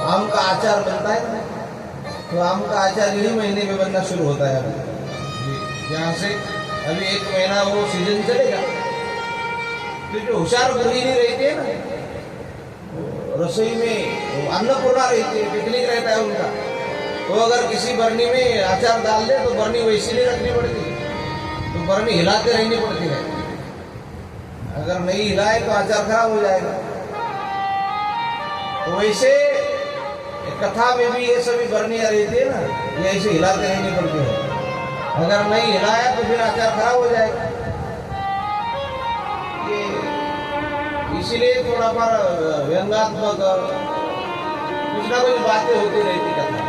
आम का अचार बनता है। तो आम का अचार यही महीने में बनना शुरू होता है अभी। यहाँ से अभी 1 महीना वो सीजन चलेगा। तो जो होशियार गृहिणी रहती है ना, रसोई में अन्नपूर्णा रहती है, पिकनिक रहता है उनका, तो अगर किसी बरनी में अचार डाल दे तो बरनी वैसी नहीं रखनी पड़ती, तो बरनी हिलाते रहनी पड़ती है। अगर नहीं हिलाए तो अचार खराब हो जाएगा। तो वैसे कथा में भी ये सभी बरनियां रहती है ना, ये ऐसे हिलाते रहनी पड़ती है। अगर नहीं हिलाया तो फिर अचार खराब हो जाएगा। ये इसीलिए थोड़ा पर व्यंगात्मक कुछ ना कुछ बातें होती रहती कथा।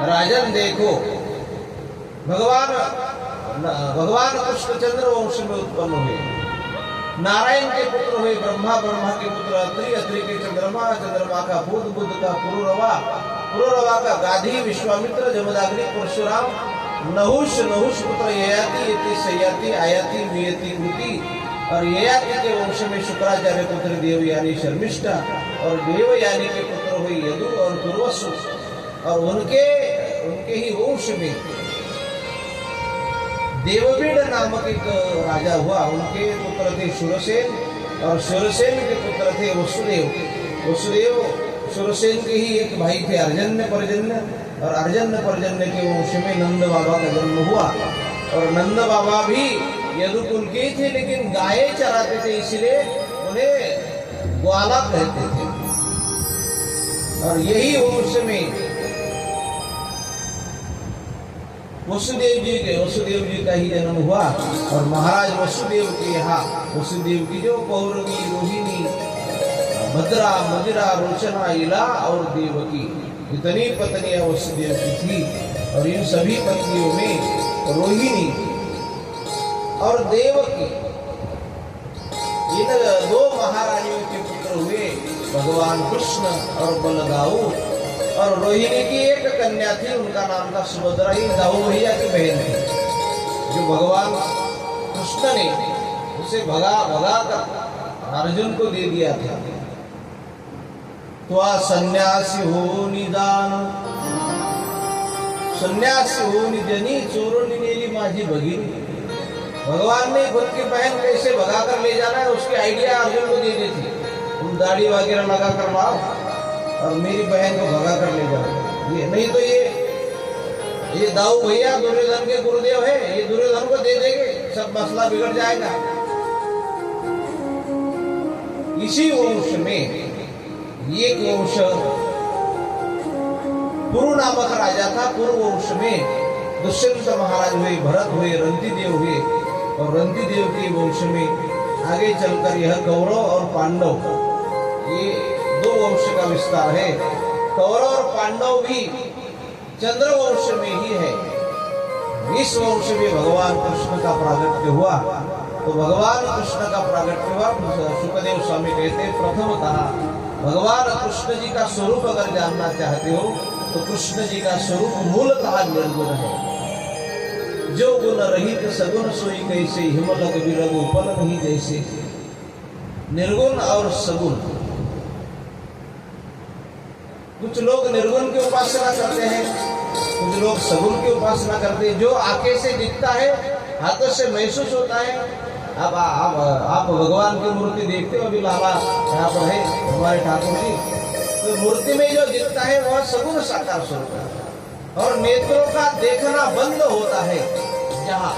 राजन देखो, भगवान कृष्णचंद्र वंश में उत्पन्न हुए। नारायण के पुत्र हुए ब्रह्मा, ब्रह्मा के पुत्र अत्रि, अत्रि के चंद्रमा, चंद्रमा का बुध, बुध का पुरुरवा, पुरुरवा का गाधी, विश्वामित्र, जमदाग्नि, परशुराम, नहुष, नहुष पुत्र ययाति, यति सयाति, आयाति, नियति, ऊति, और ययाति के वंश में शुक्राचार्य पुत्र देवयानी शर्मिष्ठा, और देवयानी के पुत्र हुए यदु और दुर्वसु, और उनके ही वंश में देववीड नामक एक राजा हुआ। उनके पुत्र थे शूरसेन, और शूरसेन के पुत्र थे वसुदेव। वसुदेव शूरसेन के ही एक भाई थे अर्जन्य पर्जन्य, और अर्जन्य पर्जन्य के वंश में नंद बाबा का जन्म हुआ। और नंद बाबा भी यदुकुल के थे, लेकिन गाय चराते थे, इसलिए उन्हें ग्वाला कहते थे। और यही वंश में वसुदेव जी का ही जन्म हुआ। और महाराज वसुदेव के यहाँ वसुदेव की जो पौरवी, रोहिणी, भद्रा, मदिरा, रोचना, इला और देवकी, इतनी पत्नियां वसुदेव की थी। और इन सभी पत्नियों में रोहिणी और देवकी, इन 2 महारानियों के पुत्र हुए भगवान कृष्ण और बलदाऊ। और रोहिणी की एक कन्या थी, उनका नाम था सुभद्रा, ही दाऊ भैया की बहन थी, जो भगवान कृष्ण ने उसे भगा कर अर्जुन को दे दिया था। तो सन्यासी हो निदान, सन्यासी हो निजनी, चोरों नेली माझी भगिनी। भगवान ने खुद की बहन कैसे भगा कर ले जाना है, उसकी आइडिया अर्जुन को दे दी थी। तुम दाढ़ी वगैरह लगा कर लाओ और मेरी बहन को भगा कर ले जाओ। ये नहीं तो ये दाऊ भैया दुर्योधन के गुरुदेव है, ये दुर्योधन को दे देंगे, सब मसला बिगड़ जाएगा। इसी वंश में ये वंश पुरु नामक राजा था। पूर्व वंश में दुष्यंत महाराज हुए, भरत हुए, रंतिदेव हुए, और रंतिदेव के वंश में आगे चलकर यह कौरव और पांडव, ये 2 वंश का विस्तार है। कौरव और पांडव भी चंद्रवंश में ही है। इस वंश में भगवान कृष्ण का प्रागट्य हुआ। तो भगवान कृष्ण का प्रागट्य हुआ, सुखदेव स्वामी कहते प्रथमतः भगवान कृष्ण जी का स्वरूप अगर जानना चाहते हो तो कृष्ण जी का स्वरूप मूलतः निर्गुण है। जो गुण रहित सगुण सोई कैसे, हिमलक विरग उपल नहीं जैसे। निर्गुण और सगुण, कुछ लोग निर्गुण की उपासना करते हैं, कुछ लोग सगुण की उपासना करते हैं। जो आंखें से दिखता है, हाथों से महसूस होता है। अब आप भगवान की मूर्ति देखते हो, अभी लाला यहाँ पर है हमारे ठाकुर जी, तो मूर्ति में जो दिखता है वह सगुण साकार स्वरूप है। और नेत्रों का देखना बंद होता है जहाँ,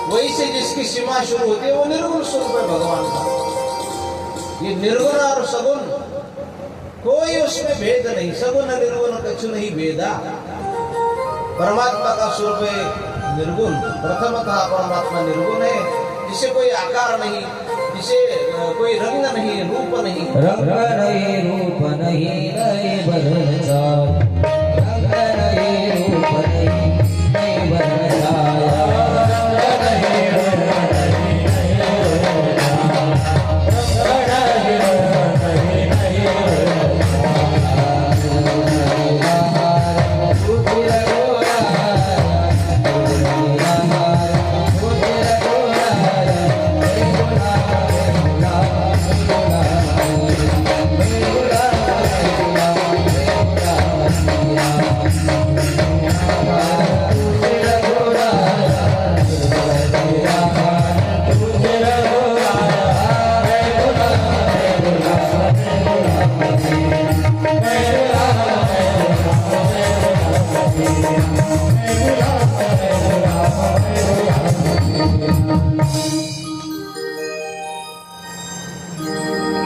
वही से जिसकी सीमा शुरू होती है वो निर्गुण स्वरूप है भगवान का। ये निर्गुण और सगुण कोई उसमें भेद नहीं, सगुण निर्गुण कछु नहीं भेदा। परमात्मा का स्वरूप है निर्गुण। प्रथमतः परमात्मा निर्गुण है, जिसे कोई आकार नहीं, जिसे कोई रंग नहीं, रूप नहीं, रंग नहीं, रूप नहीं, नहीं बदलता, रंग नहीं, रूप नहीं, नहीं बदलता, रंग नहीं, रूप नहीं,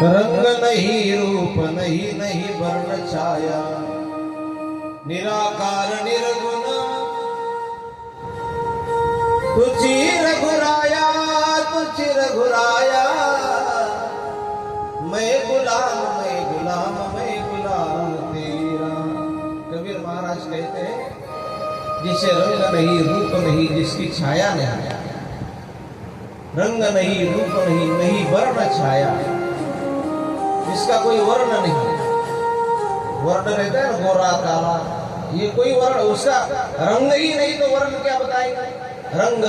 रंग नहीं रूप नहीं नहीं वर्ण छाया निराकार निर्गुण तुझी रघुराया मैं गुलाम तेरा। कबीर महाराज कहते हैं जिसे रंग नहीं रूप नहीं जिसकी छाया नहीं, रंग नहीं रूप नहीं नहीं वर्ण छाया, जिसका कोई वर्ण नहीं, वर्ण रहता है ना गोरा काला, ये कोई वर्ण, उसका रंग ही नहीं तो वर्ण क्या बताएगा। रंग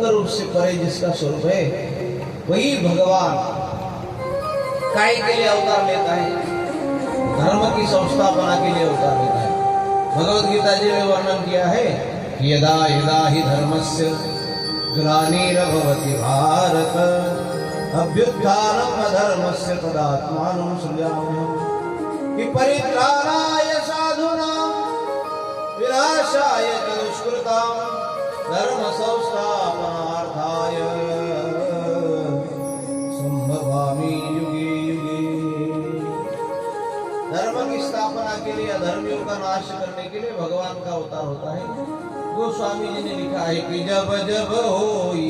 रूप से परे जिसका स्वरूप है वही भगवान काय के लिए अवतार लेता है, धर्म की संस्थापना के लिए अवतार लेता है। भगवद गीता जी में वर्णन किया है कि यदा यदा हि धर्मस्य ग्लानिर्भवति भारत अभ्युत्थानम् अधर्मस्य तदात्मानं सृजाम्यहम् कि परित्राणाय साधूनां विनाशाय च दुष्कृतां धर्म संस्थापनार्थाय संभवामि युगे युगे। धर्म की स्थापना के लिए अधर्मियों का नाश करने के लिए भगवान का अवतार होता है। गोस्वामी जी ने लिखा है कि जब जब होई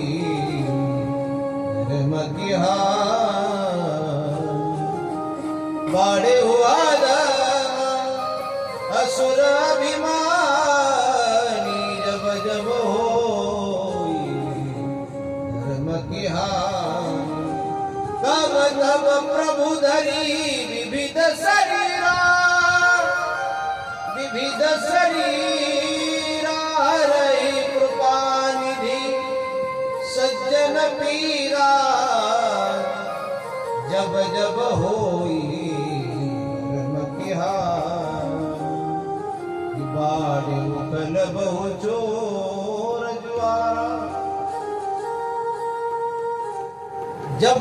धर्म की बाड़े हुआ असुर अभिमानी, जब जब होई धर्म की तब तब प्रभु धरी विविध शरीरा रही कृपा निधि सज्जन पीरा, जब जब होई धर्म की बाड़े उखल बहु चोर ज्वारा। जब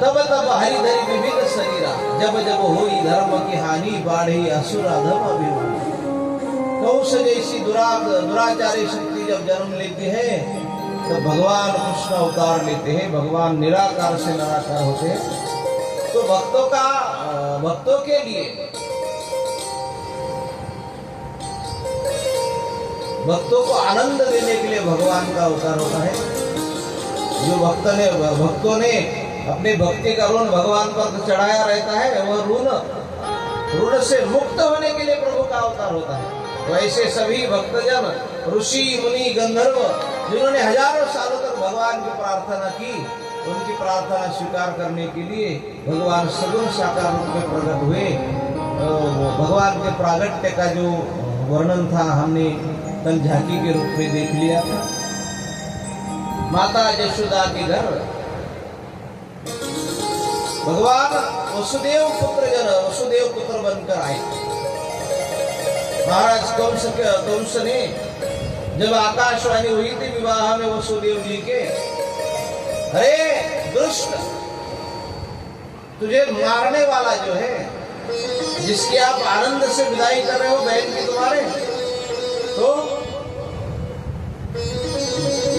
तब तब हरिधरि विविध शरीरा, जब जब होई धर्म की हानि बाढ़ी असुर अधम अभिमानी। कंस जैसी दुराचारी शक्ति जब जन्म लेती है तो भगवान कृष्ण अवतार लेते हैं, भगवान निराकार से निराकार होते हैं। तो भक्तों के लिए, भक्तों को आनंद देने के लिए भगवान का अवतार होता है। जो भक्तों ने अपने भक्ति का ऋण भगवान पर चढ़ाया रहता है, वह ऋण से मुक्त होने के लिए प्रभु का अवतार होता है। वैसे सभी भक्तजन, ऋषि मुनि गंधर्व जिन्होंने हजारों सालों तक भगवान की प्रार्थना की, उनकी प्रार्थना स्वीकार करने के लिए भगवान सगुण साकार रूप में प्रकट हुए। भगवान के प्रागट्य का जो वर्णन था हमने कल झांकी के रूप में देख लिया था। माता यशोदा के घर भगवान वसुदेव पुत्र बनकर आए। महाराज कंस ने जब आकाशवाणी हुई थी विवाह में वसुदेव जी के, अरे दुष्ट, तुझे मारने वाला जो है, जिसकी आप आनंद से विदाई कर रहे हो बहन की तुम्हारे, तो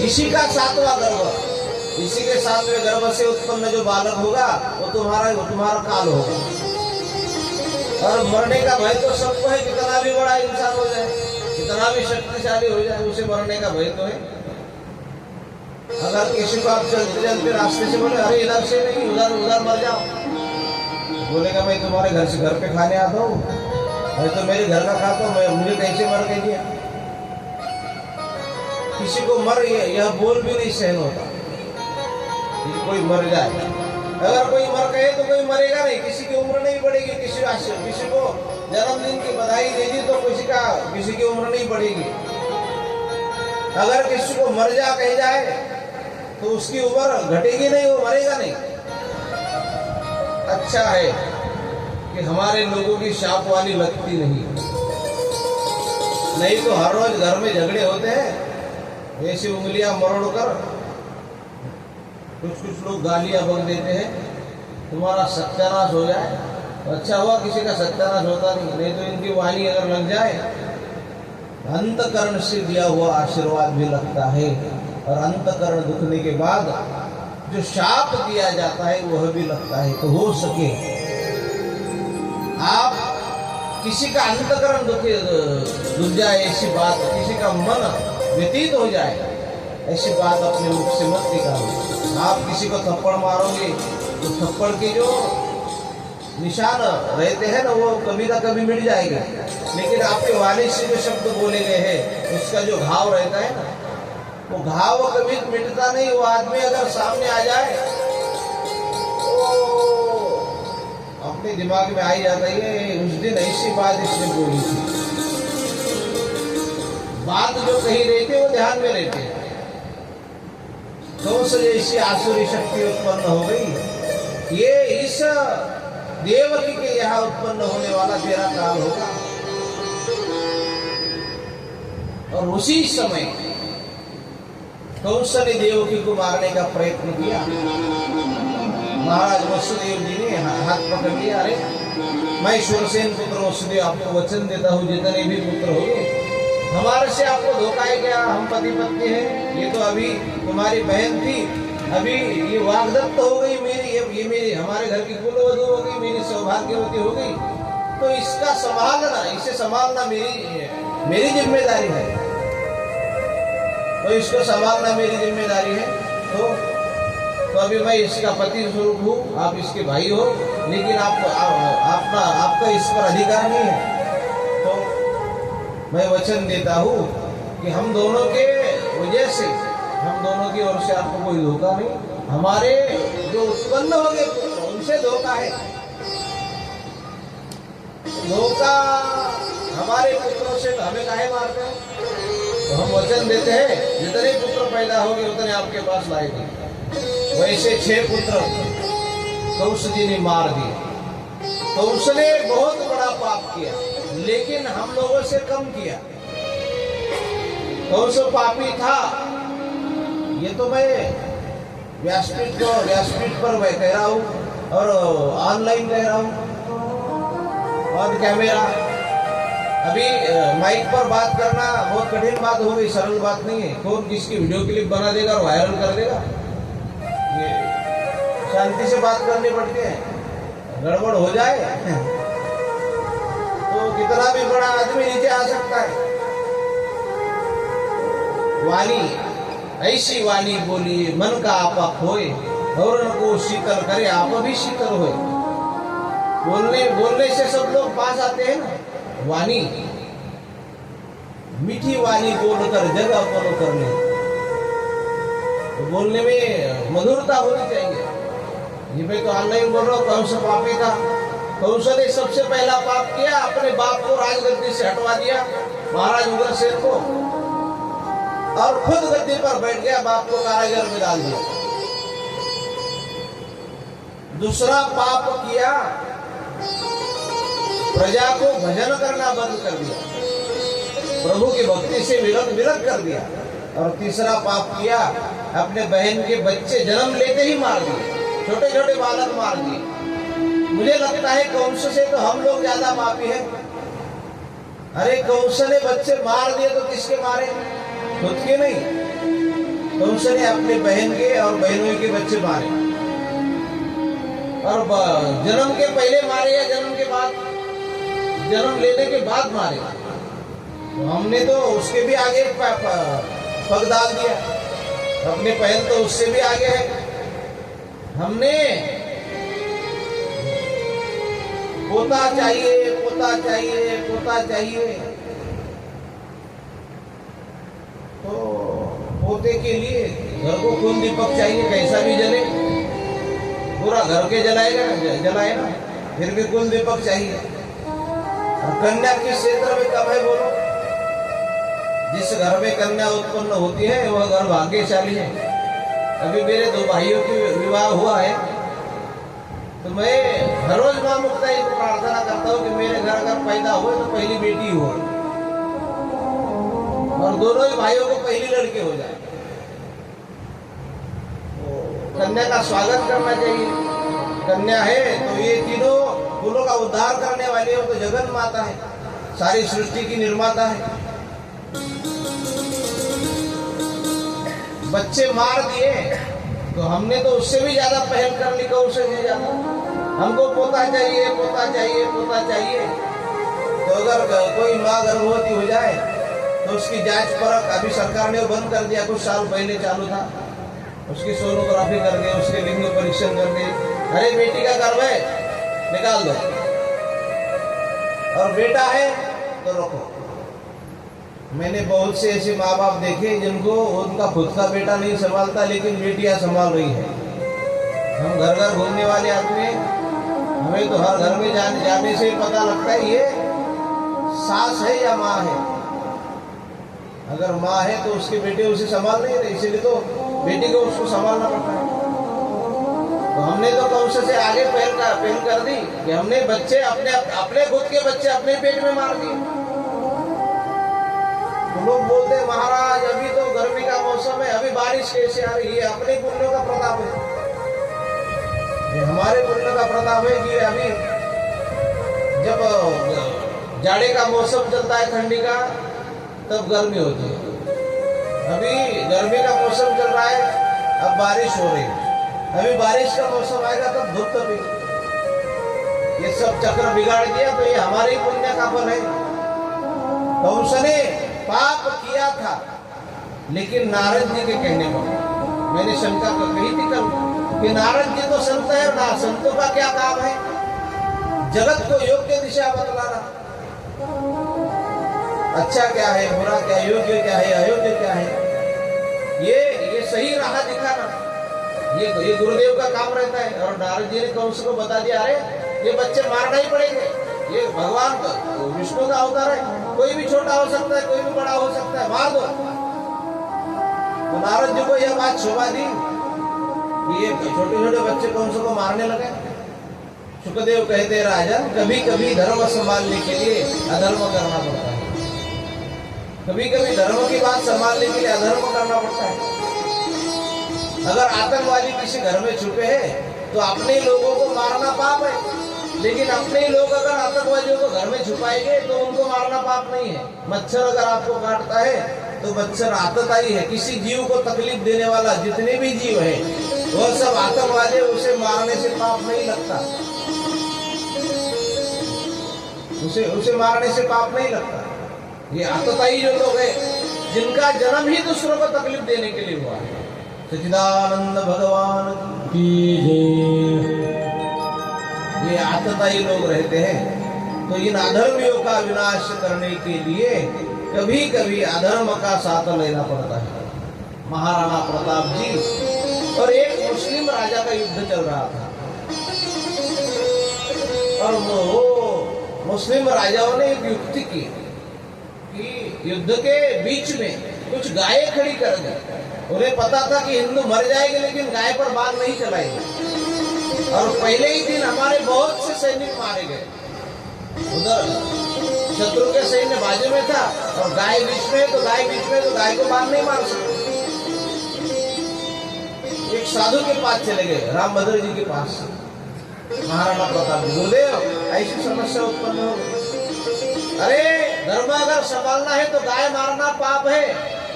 इसी का सातवां गर्भ, इसी के सातवें गर्भ से उत्पन्न जो बालक होगा वो तुम्हारा काल होगा। और मरने का भय तो सबको है, कितना भी बड़ा इंसान हो जाए, कितना भी शक्तिशाली हो जाए, उसे मरने का भय तो है। अगर किसी को आप चलते चलते रास्ते से बोले अरे इधर से नहीं उधर मर जाओ, बोलेगा मैं तुम्हारे घर पे खाने आता हूँ, मैं तो मेरे घर का खाता हूँ, मुझे कैसे मर गई। किसी को यह बोल भी नहीं सहन होता कि कोई मर जाए। अगर कोई मर गए तो कोई मरेगा नहीं, किसी की उम्र नहीं बढ़ेगी। किसी को जन्मदिन की बधाई दे दी तो किसी की उम्र नहीं बढ़ेगी। अगर किसी को मर जा कह जाए तो उसकी उम्र घटेगी नहीं, वो मरेगा नहीं। अच्छा है कि हमारे लोगों की शाप वाली लगती नहीं तो हर रोज घर में झगड़े होते हैं, ऐसी उंगलियां मरोड़ कर कुछ लोग गालियां बक देते हैं, तुम्हारा सत्यानाश हो जाए। अच्छा हुआ किसी का सत्यानाश होता नहीं तो इनकी वाणी अगर लग जाए, अंतकरण से दिया हुआ आशीर्वाद भी लगता है। और अंतकरण दुखने के बाद जो शाप दिया जाता है वह भी लगता है। तो हो सके आप किसी का अंतकरण दुख जाए, ऐसी बात, किसी का मन व्यतीत हो जाए, ऐसी बात अपने मुख से मत निकालो। आप किसी को थप्पड़ मारोगे तो थप्पड़ के जो निशान रहते हैं ना, वो कभी ना कभी मिट जाएंगे, लेकिन आपके वाणी से जो शब्द बोले गए हैं उसका जो घाव रहता है ना, वो घाव कभी मिटता नहीं। वो आदमी अगर सामने आ जाए तो अपने दिमाग में आ ही जाता है, उस दिन ऐसी बात इसने बोली थी। बात जो कही रही थी वो ध्यान में रहती है। कंस जैसी आसुरी शक्ति उत्पन्न हो गई, ये इस देवकी के यहाँ उत्पन्न होने वाला तेरा काल होगा। और उसी समय कंस ने देवकी को मारने का प्रयत्न किया। महाराज वसुदेव जी ने हाथ पकड़ लिया, अरे मैं शूरसेन पुत्र वसुदेव आपको वचन देता हूँ, जितने भी पुत्र हो हमारे से आपको धोखा है क्या? हम पति पत्नी हैं, ये तो अभी तुम्हारी बहन थी, अभी ये वाग्दत्त हो गई मेरी, ये मेरी हमारे घर की कुलवधू हो गई, मेरी सौभाग्यवती हो गई, तो इसका संभालना, इसे संभालना मेरी जिम्मेदारी है। तो इसको संभालना मेरी जिम्मेदारी है। तो अभी मैं इसका पति स्वरूप हूँ, आप इसके भाई हो, लेकिन आपका इस पर अधिकार नहीं है। तो मैं वचन देता हूँ कि हम दोनों के वजह से, हम दोनों की ओर से आपको कोई धोखा नहीं, हमारे जो उत्पन्न हो गए उनसे धोखा है। धोखा हमारे पुत्रों से हमें काहे मारते हैं? तो हम वचन देते हैं जितने पुत्र पैदा होंगे उतने आपके पास लाएंगे। वैसे 6 पुत्र कंस जी ने मार दिए। तो उसने बहुत बड़ा पाप किया, लेकिन हम लोगों से कम किया। कंस पापी था, ये तो मैं व्यासपीठ पर मैं कह रहा हूँ और ऑनलाइन कह रहा हूँ, और कैमरा। अभी माइक पर बात करना बहुत कठिन बात हो गई, सरल बात नहीं है। कौन किसकी वीडियो क्लिप बना देगा और वायरल कर देगा? ये शांति से बात करनी पड़ती है, गड़बड़ हो जाए तो कितना भी बड़ा आदमी नीचे आ सकता है। वाणी ऐसी वाणी बोली, मन का आपा खोए, और को शीतल करे, आप भी शीतल होए। बोलने से सब लोग पास आते हैं ना। वाणी, मीठी वाणी बोलकर जग अपन करने, तो बोलने में मधुरता होनी चाहिए। ये मैं तो ऑनलाइन बोल रहा हूँ, कंस पापी था। कंस ने सबसे पहला पाप किया, अपने बाप को राजगद्दी से हटवा दिया, महाराज उग्रसेन को, और खुद गद्दी पर बैठ गया, बाप को कारागार में डाल दिया। दूसरा पाप किया, प्रजा को भजन करना बंद कर दिया, प्रभु की भक्ति से विरत कर दिया। और तीसरा पाप किया, अपने बहन के बच्चे जन्म लेते ही मार दिए, छोटे छोटे बालक मार दिए। मुझे लगता है कंस से तो हम लोग ज्यादा पापी हैं। अरे कंस ने बच्चे मार दिए तो किसके मारे? खुद के नहीं, कंस ने अपने बहन के और बहनों के बच्चे मारे। और जन्म के पहले मारे या जन्म के बाद? जन्म लेने के बाद मारे। तो हमने तो उसके भी आगे पग डाल दिया, अपने पहल तो उससे भी आगे है। हमने पोता चाहिए, पोता चाहिए, पोता चाहिए, तो पोते के लिए घर को कुल दीपक चाहिए, कैसा भी जले, पूरा घर के जलाए ना, फिर भी कुल दीपक चाहिए। कन्या किस क्षेत्र में कब है बोलो? जिस घर में कन्या उत्पन्न होती है वह घर भाग्यशाली है। अभी मेरे 2 भाइयों की विवाह हुआ है, तो मैं हर रोज मां मुक्ताई को प्रार्थना करता हूँ कि मेरे घर अगर पैदा हो तो पहली बेटी हो, और दोनों ही भाइयों को पहली लड़के हो जाए। तो कन्या का स्वागत करना चाहिए। कन्या है तो ये तीनों कुलों का उद्धार करने वाली है, तो जगन माता है, सारी सृष्टि की निर्माता है। बच्चे मार दिए तो हमने तो उससे भी ज्यादा पहल कर ली, कौशल से ज्यादा हमको पोता चाहिए, पोता चाहिए, पोता चाहिए। तो अगर कोई माँ गर्भवती हो जाए तो उसकी जांच परख अभी सरकार ने बंद कर दिया, कुछ साल पहले चालू था। उसकी सोनोग्राफी कर दी, उसके लिंग परीक्षण कर दी। अरे बेटी का गर्भ है निकाल दो, और बेटा है तो रखो। मैंने बहुत से ऐसे माँ बाप देखे जिनको उनका खुद का बेटा नहीं संभालता, लेकिन बेटियां संभाल रही है। हम घर घर घूमने वाले आदमी हैं, हमें तो हर घर में जाने से पता लगता है ये सास है या माँ है। अगर माँ है तो उसके बेटे उसे संभाल नहीं रहे, इसीलिए तो बेटी को उसको संभालना पड़ता है। तो हमने तो कौशल से आगे पहल कर दी कि हमने बच्चे अपने खुद के बच्चे अपने पेट में मार दिए। तो लोग बोलते हैं महाराज अभी तो गर्मी का मौसम है, अभी बारिश कैसे आ रही है? अपने पुण्यों का प्रताप है, ये हमारे पुण्य का प्रताप है कि अभी जब जाड़े का मौसम चलता है, ठंडी का, तब गर्मी होती है। अभी गर्मी का मौसम चल रहा है, अब बारिश हो रही है। अभी बारिश का मौसम आएगा तब धूप तपेगी। ये सब चक्र बिगाड़ दिया, तो ये हमारे ही पुण्य का फल है। तो उसने पाप किया था, लेकिन नारद जी के कहने पर मैंने शंका कही थी कल कि नारद जी तो संत है, ना संतों का क्या काम है? जगत को योग्य दिशा बतलाना। अच्छा क्या है, बुरा क्या, योग्य क्या है, अयोग्य क्या है, ये सही राह दिखाना, ये गुरुदेव का काम रहता है। और नारद जी ने कंस को बता दिया, अरे ये बच्चे मारना ही पड़ेंगे, ये भगवान का विष्णु का अवतार है, कोई भी छोटा हो सकता है, कोई भी बड़ा हो सकता है, मार दो। तो नारद जी को यह बात शोभा दी कि ये छोटे छोटे बच्चे कंस को मारने लगे। सुखदेव कहते राजन, कभी कभी धर्म संभालने के लिए अधर्म करना पड़ता है, कभी कभी धर्म की बात संभालने के लिए अधर्म करना पड़ता है। अगर आतंकवादी किसी घर में छुपे हैं तो अपने लोगों को मारना पाप है, लेकिन अपने लोग अगर आतंकवादियों को घर में छुपाएंगे तो उनको मारना पाप नहीं है। मच्छर अगर आपको काटता है तो मच्छर आतताई है, किसी जीव को तकलीफ देने वाला जितने भी जीव है वह सब आतंकवादी, उसे मारने से पाप नहीं लगता, उसे मारने से पाप नहीं लगता। ये आतताई जो लोग हैं जिनका जन्म ही दूसरों को तकलीफ देने के लिए हुआ है। सच्चिदानंद भगवान की जय। ये आतताई लोग रहते हैं, तो इन अधर्मियों का विनाश करने के लिए कभी कभी अधर्म का साथ लेना पड़ता है। महाराणा प्रताप जी और एक मुस्लिम राजा का युद्ध चल रहा था, और वो मुस्लिम राजाओं ने एक युक्ति की कि युद्ध के बीच में कुछ गाय खड़ी कर दी। उन्हें पता था कि हिंदू मर जाएंगे, लेकिन गाय पर बाण नहीं चलाएंगे। और पहले ही दिन हमारे बहुत से सैनिक मारे गए। उधर शत्रु के सैन्य बाजू में था और गाय बीच में, तो गाय को बाण नहीं मार सकते। एक साधु के पास चले गए, रामभद्र जी के पास। महाराणा प्रताप गुरुदेव ऐसी समस्या उत्पन्न हो गई। अरे धर्म अगर संभालना है तो गाय मारना पाप है,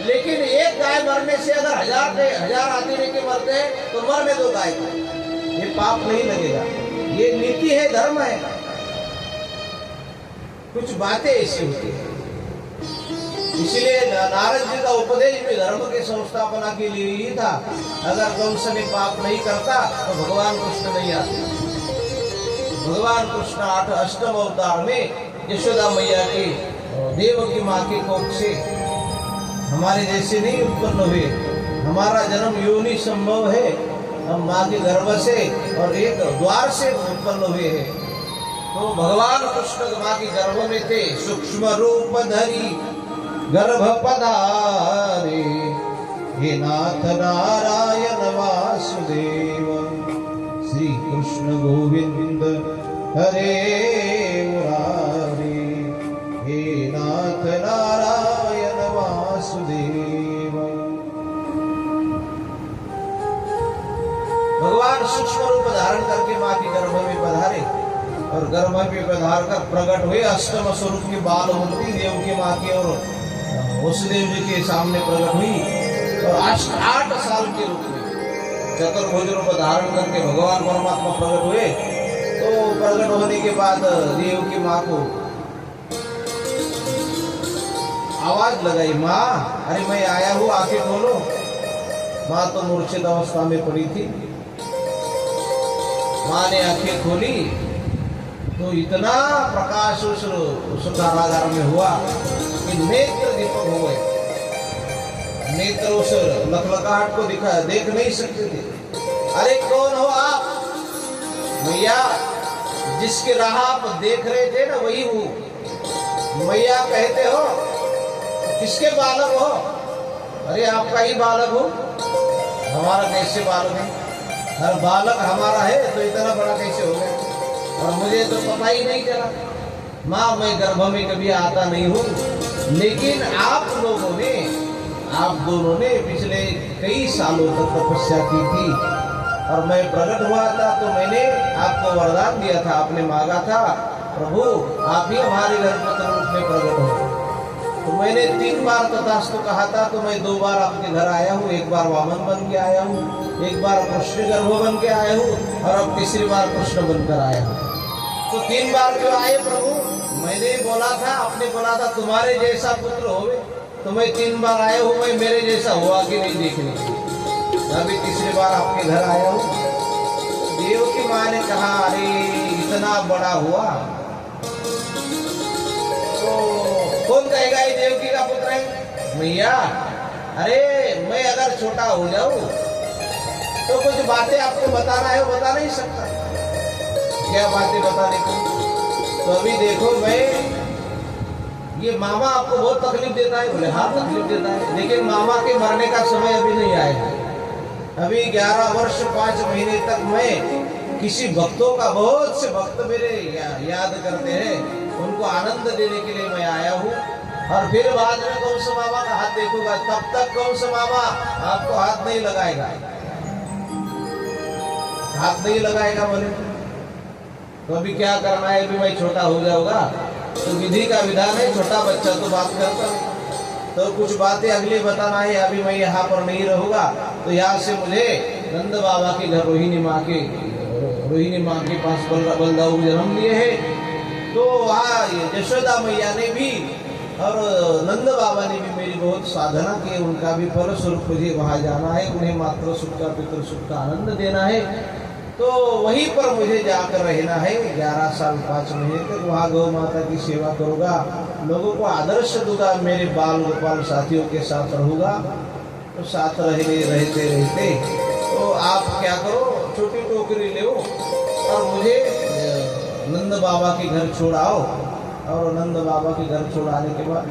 लेकिन एक गाय मरने से अगर हजार आदमी लेके मरते हैं तो मरने दो गाय को, ये पाप नहीं लगेगा। ये नीति है, धर्म है। कुछ बातें ऐसी होती है, इसलिए नारद जी का उपदेश भी धर्म के संस्थापना के लिए ही था। अगर कंस ने पाप नहीं करता तो भगवान कृष्ण नहीं आते। भगवान कृष्ण अष्टम अवतार में यशोदा मैया के देव की माँ के कोख से हमारे जैसे नहीं उत्पन्न हुए। हमारा जन्म योनि संभव है, हम माँ के गर्भ से और एक द्वार से उत्पन्न हुए हैं। तो भगवान कृष्ण माँ के गर्भ में थे, सूक्ष्म रूप धरी गर्भ पधारे, हे नाथ नारायण वासुदेव, श्री कृष्ण गोविंद हरे मुरारी, हे नाथ नारायण वासुदेव। भगवान सूक्ष्म रूप धारण करके माँ के गर्भ में पधारे और गर्भ में पधार कर प्रकट हुए अष्टम स्वरूप की बाल मूर्ति देव की माँ की और वसुदेव जी के सामने प्रकट हुई और 8 साल के रूप में चतुर्भुज रूप धारण करके भगवान परमात्मा प्रकट हुए। तो प्रकट होने के बाद देव की माँ को आवाज लगाई, माँ अरे मैं आया हूँ, आके बोलो। माँ तो मूर्छित अवस्था में पड़ी थी। माँ ने आंखें खोली तो इतना प्रकाश उस कारागार में हुआ कि नेत्र दीपक हो गए। नेत्र उस लखलखाहट को देख नहीं सकते थे। अरे कौन हो आप? मैया जिसके राह आप देख रहे थे ना वही हूँ। मैया कहते हो, किसके बालक हो? अरे आपका ही बालक हो। हमारा कैसे बालक है? हर बालक हमारा है तो इतना बड़ा कैसे हो गया? और मुझे तो पता ही नहीं चला। माँ मैं गर्भ में कभी आता नहीं हूँ, लेकिन आप लोगों ने, आप दोनों ने पिछले कई सालों तक तपस्या की थी और मैं प्रकट हुआ था तो मैंने आपको वरदान दिया था, आपने मांगा था प्रभु आप ही हमारे घर पुत्र रूप में प्रकट हो। तो मैंने 3 बार तथास्तु कहा था, तो मैं 2 बार आपके घर आया हूँ। एक बार वामन बन के आया हूँ, एक बार कृष्ण गर्भ बन के आया हूँ और अब तीसरी बार कृष्ण बनकर आया हूँ। तो 3 बार क्यों आए प्रभु? मैंने बोला था, आपने बोला था तुम्हारे जैसा पुत्र होवे, तो मैं 3 बार आया हूँ। मैं मेरे जैसा हुआ कि नहीं देखने के लिए अभी तीसरी बार आपके घर आया हूँ। देव की माँ ने कहा अरे इतना बड़ा हुआ तो कौन कहेगा ये देवकी का पुत्र है? मैया अरे मैं अगर छोटा हो जाऊं तो कुछ बातें आपको बताना है, वो बता नहीं सकता। क्या बातें बताने को? तो अभी देखो मैं, ये मामा आपको बहुत तकलीफ देता है। बोले हाँ तकलीफ देता है, लेकिन मामा के मरने का समय अभी नहीं आएगा। अभी 11 वर्ष 5 महीने तक मैं किसी भक्तों का, बहुत से भक्त मेरे याद करते हैं, उनको आनंद देने के लिए मैं आया हूँ। और फिर बाद में कंस मामा का हाथ देखूंगा, तब तक कंस मामा आपको हाथ नहीं लगाएगा, हाथ नहीं लगाएगा। बोले तो अभी क्या करना है? अभी मैं छोटा हो जाऊंगा तो विधि का विधान है, छोटा बच्चा तो बात करता है, तो कुछ बातें अगली बताना है। अभी मैं यहाँ पर नहीं रहूंगा, तो यहाँ से मुझे नंद बाबा के घर रोहिणी माँ के पास बलदाऊ जन्म लिए है। तो वहाँ यशोदा मैया ने भी और नंद बाबा ने भी मेरी बहुत साधना की, उनका भी फल स्वरूप मुझे वहाँ जाना है, उन्हें मातृ सुख का पितृ सुख का आनंद देना है। तो वहीं पर मुझे जाकर रहना है 11 साल 5 महीने तक। वहाँ गौ माता की सेवा करूँगा, लोगों को आदर्श दूंगा, मेरे बाल गोपाल साथियों के साथ रहूँगा। तो साथ रहते तो आप क्या करो, छोटी टोकरी ले और मुझे नंद बाबा के घर छोड़ाओ। और नंद बाबा के घर छोड़ाने के बाद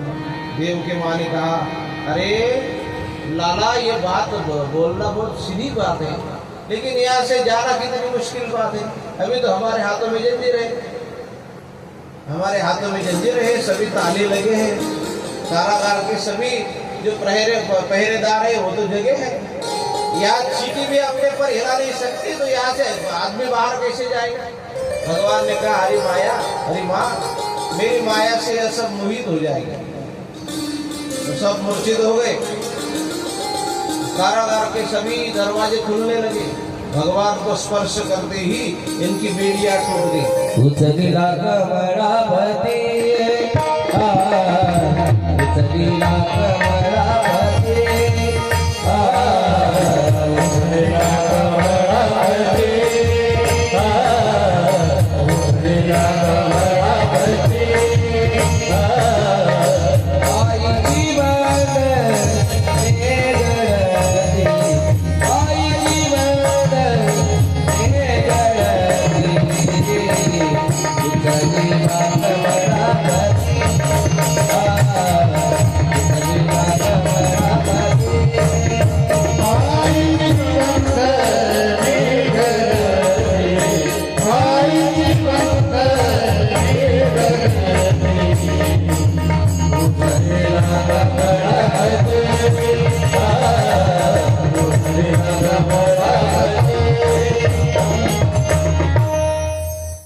देव के माँ ने कहा अरे लाला ये बात बोलना बहुत सीधी बात है, लेकिन यहाँ से जाना कितनी मुश्किल बात है। अभी तो हमारे हाथों में जंजीर है, हमारे हाथों में जंजीर है, सभी ताले लगे हैं, कारागार के सभी जो पहरेदार है वो तो जगह है। यहाँ चीटी भी अपने पर हिला नहीं सकती, तो यहाँ से आदमी बाहर कैसे जाएगा? भगवान ने कहा हरी माया, हरी माँ मेरी माया से यह सब मोहित हो जाएगा। तो सब मूर्छित हो गए, कारागार के सभी दरवाजे खुलने लगे। भगवान को स्पर्श करते ही इनकी बेड़ियां टूट गई। उचलीला कमलापति, उचलीला कमलापति, उचलीला कमलापति, उचलीला कमलापति। आई जीवन Hare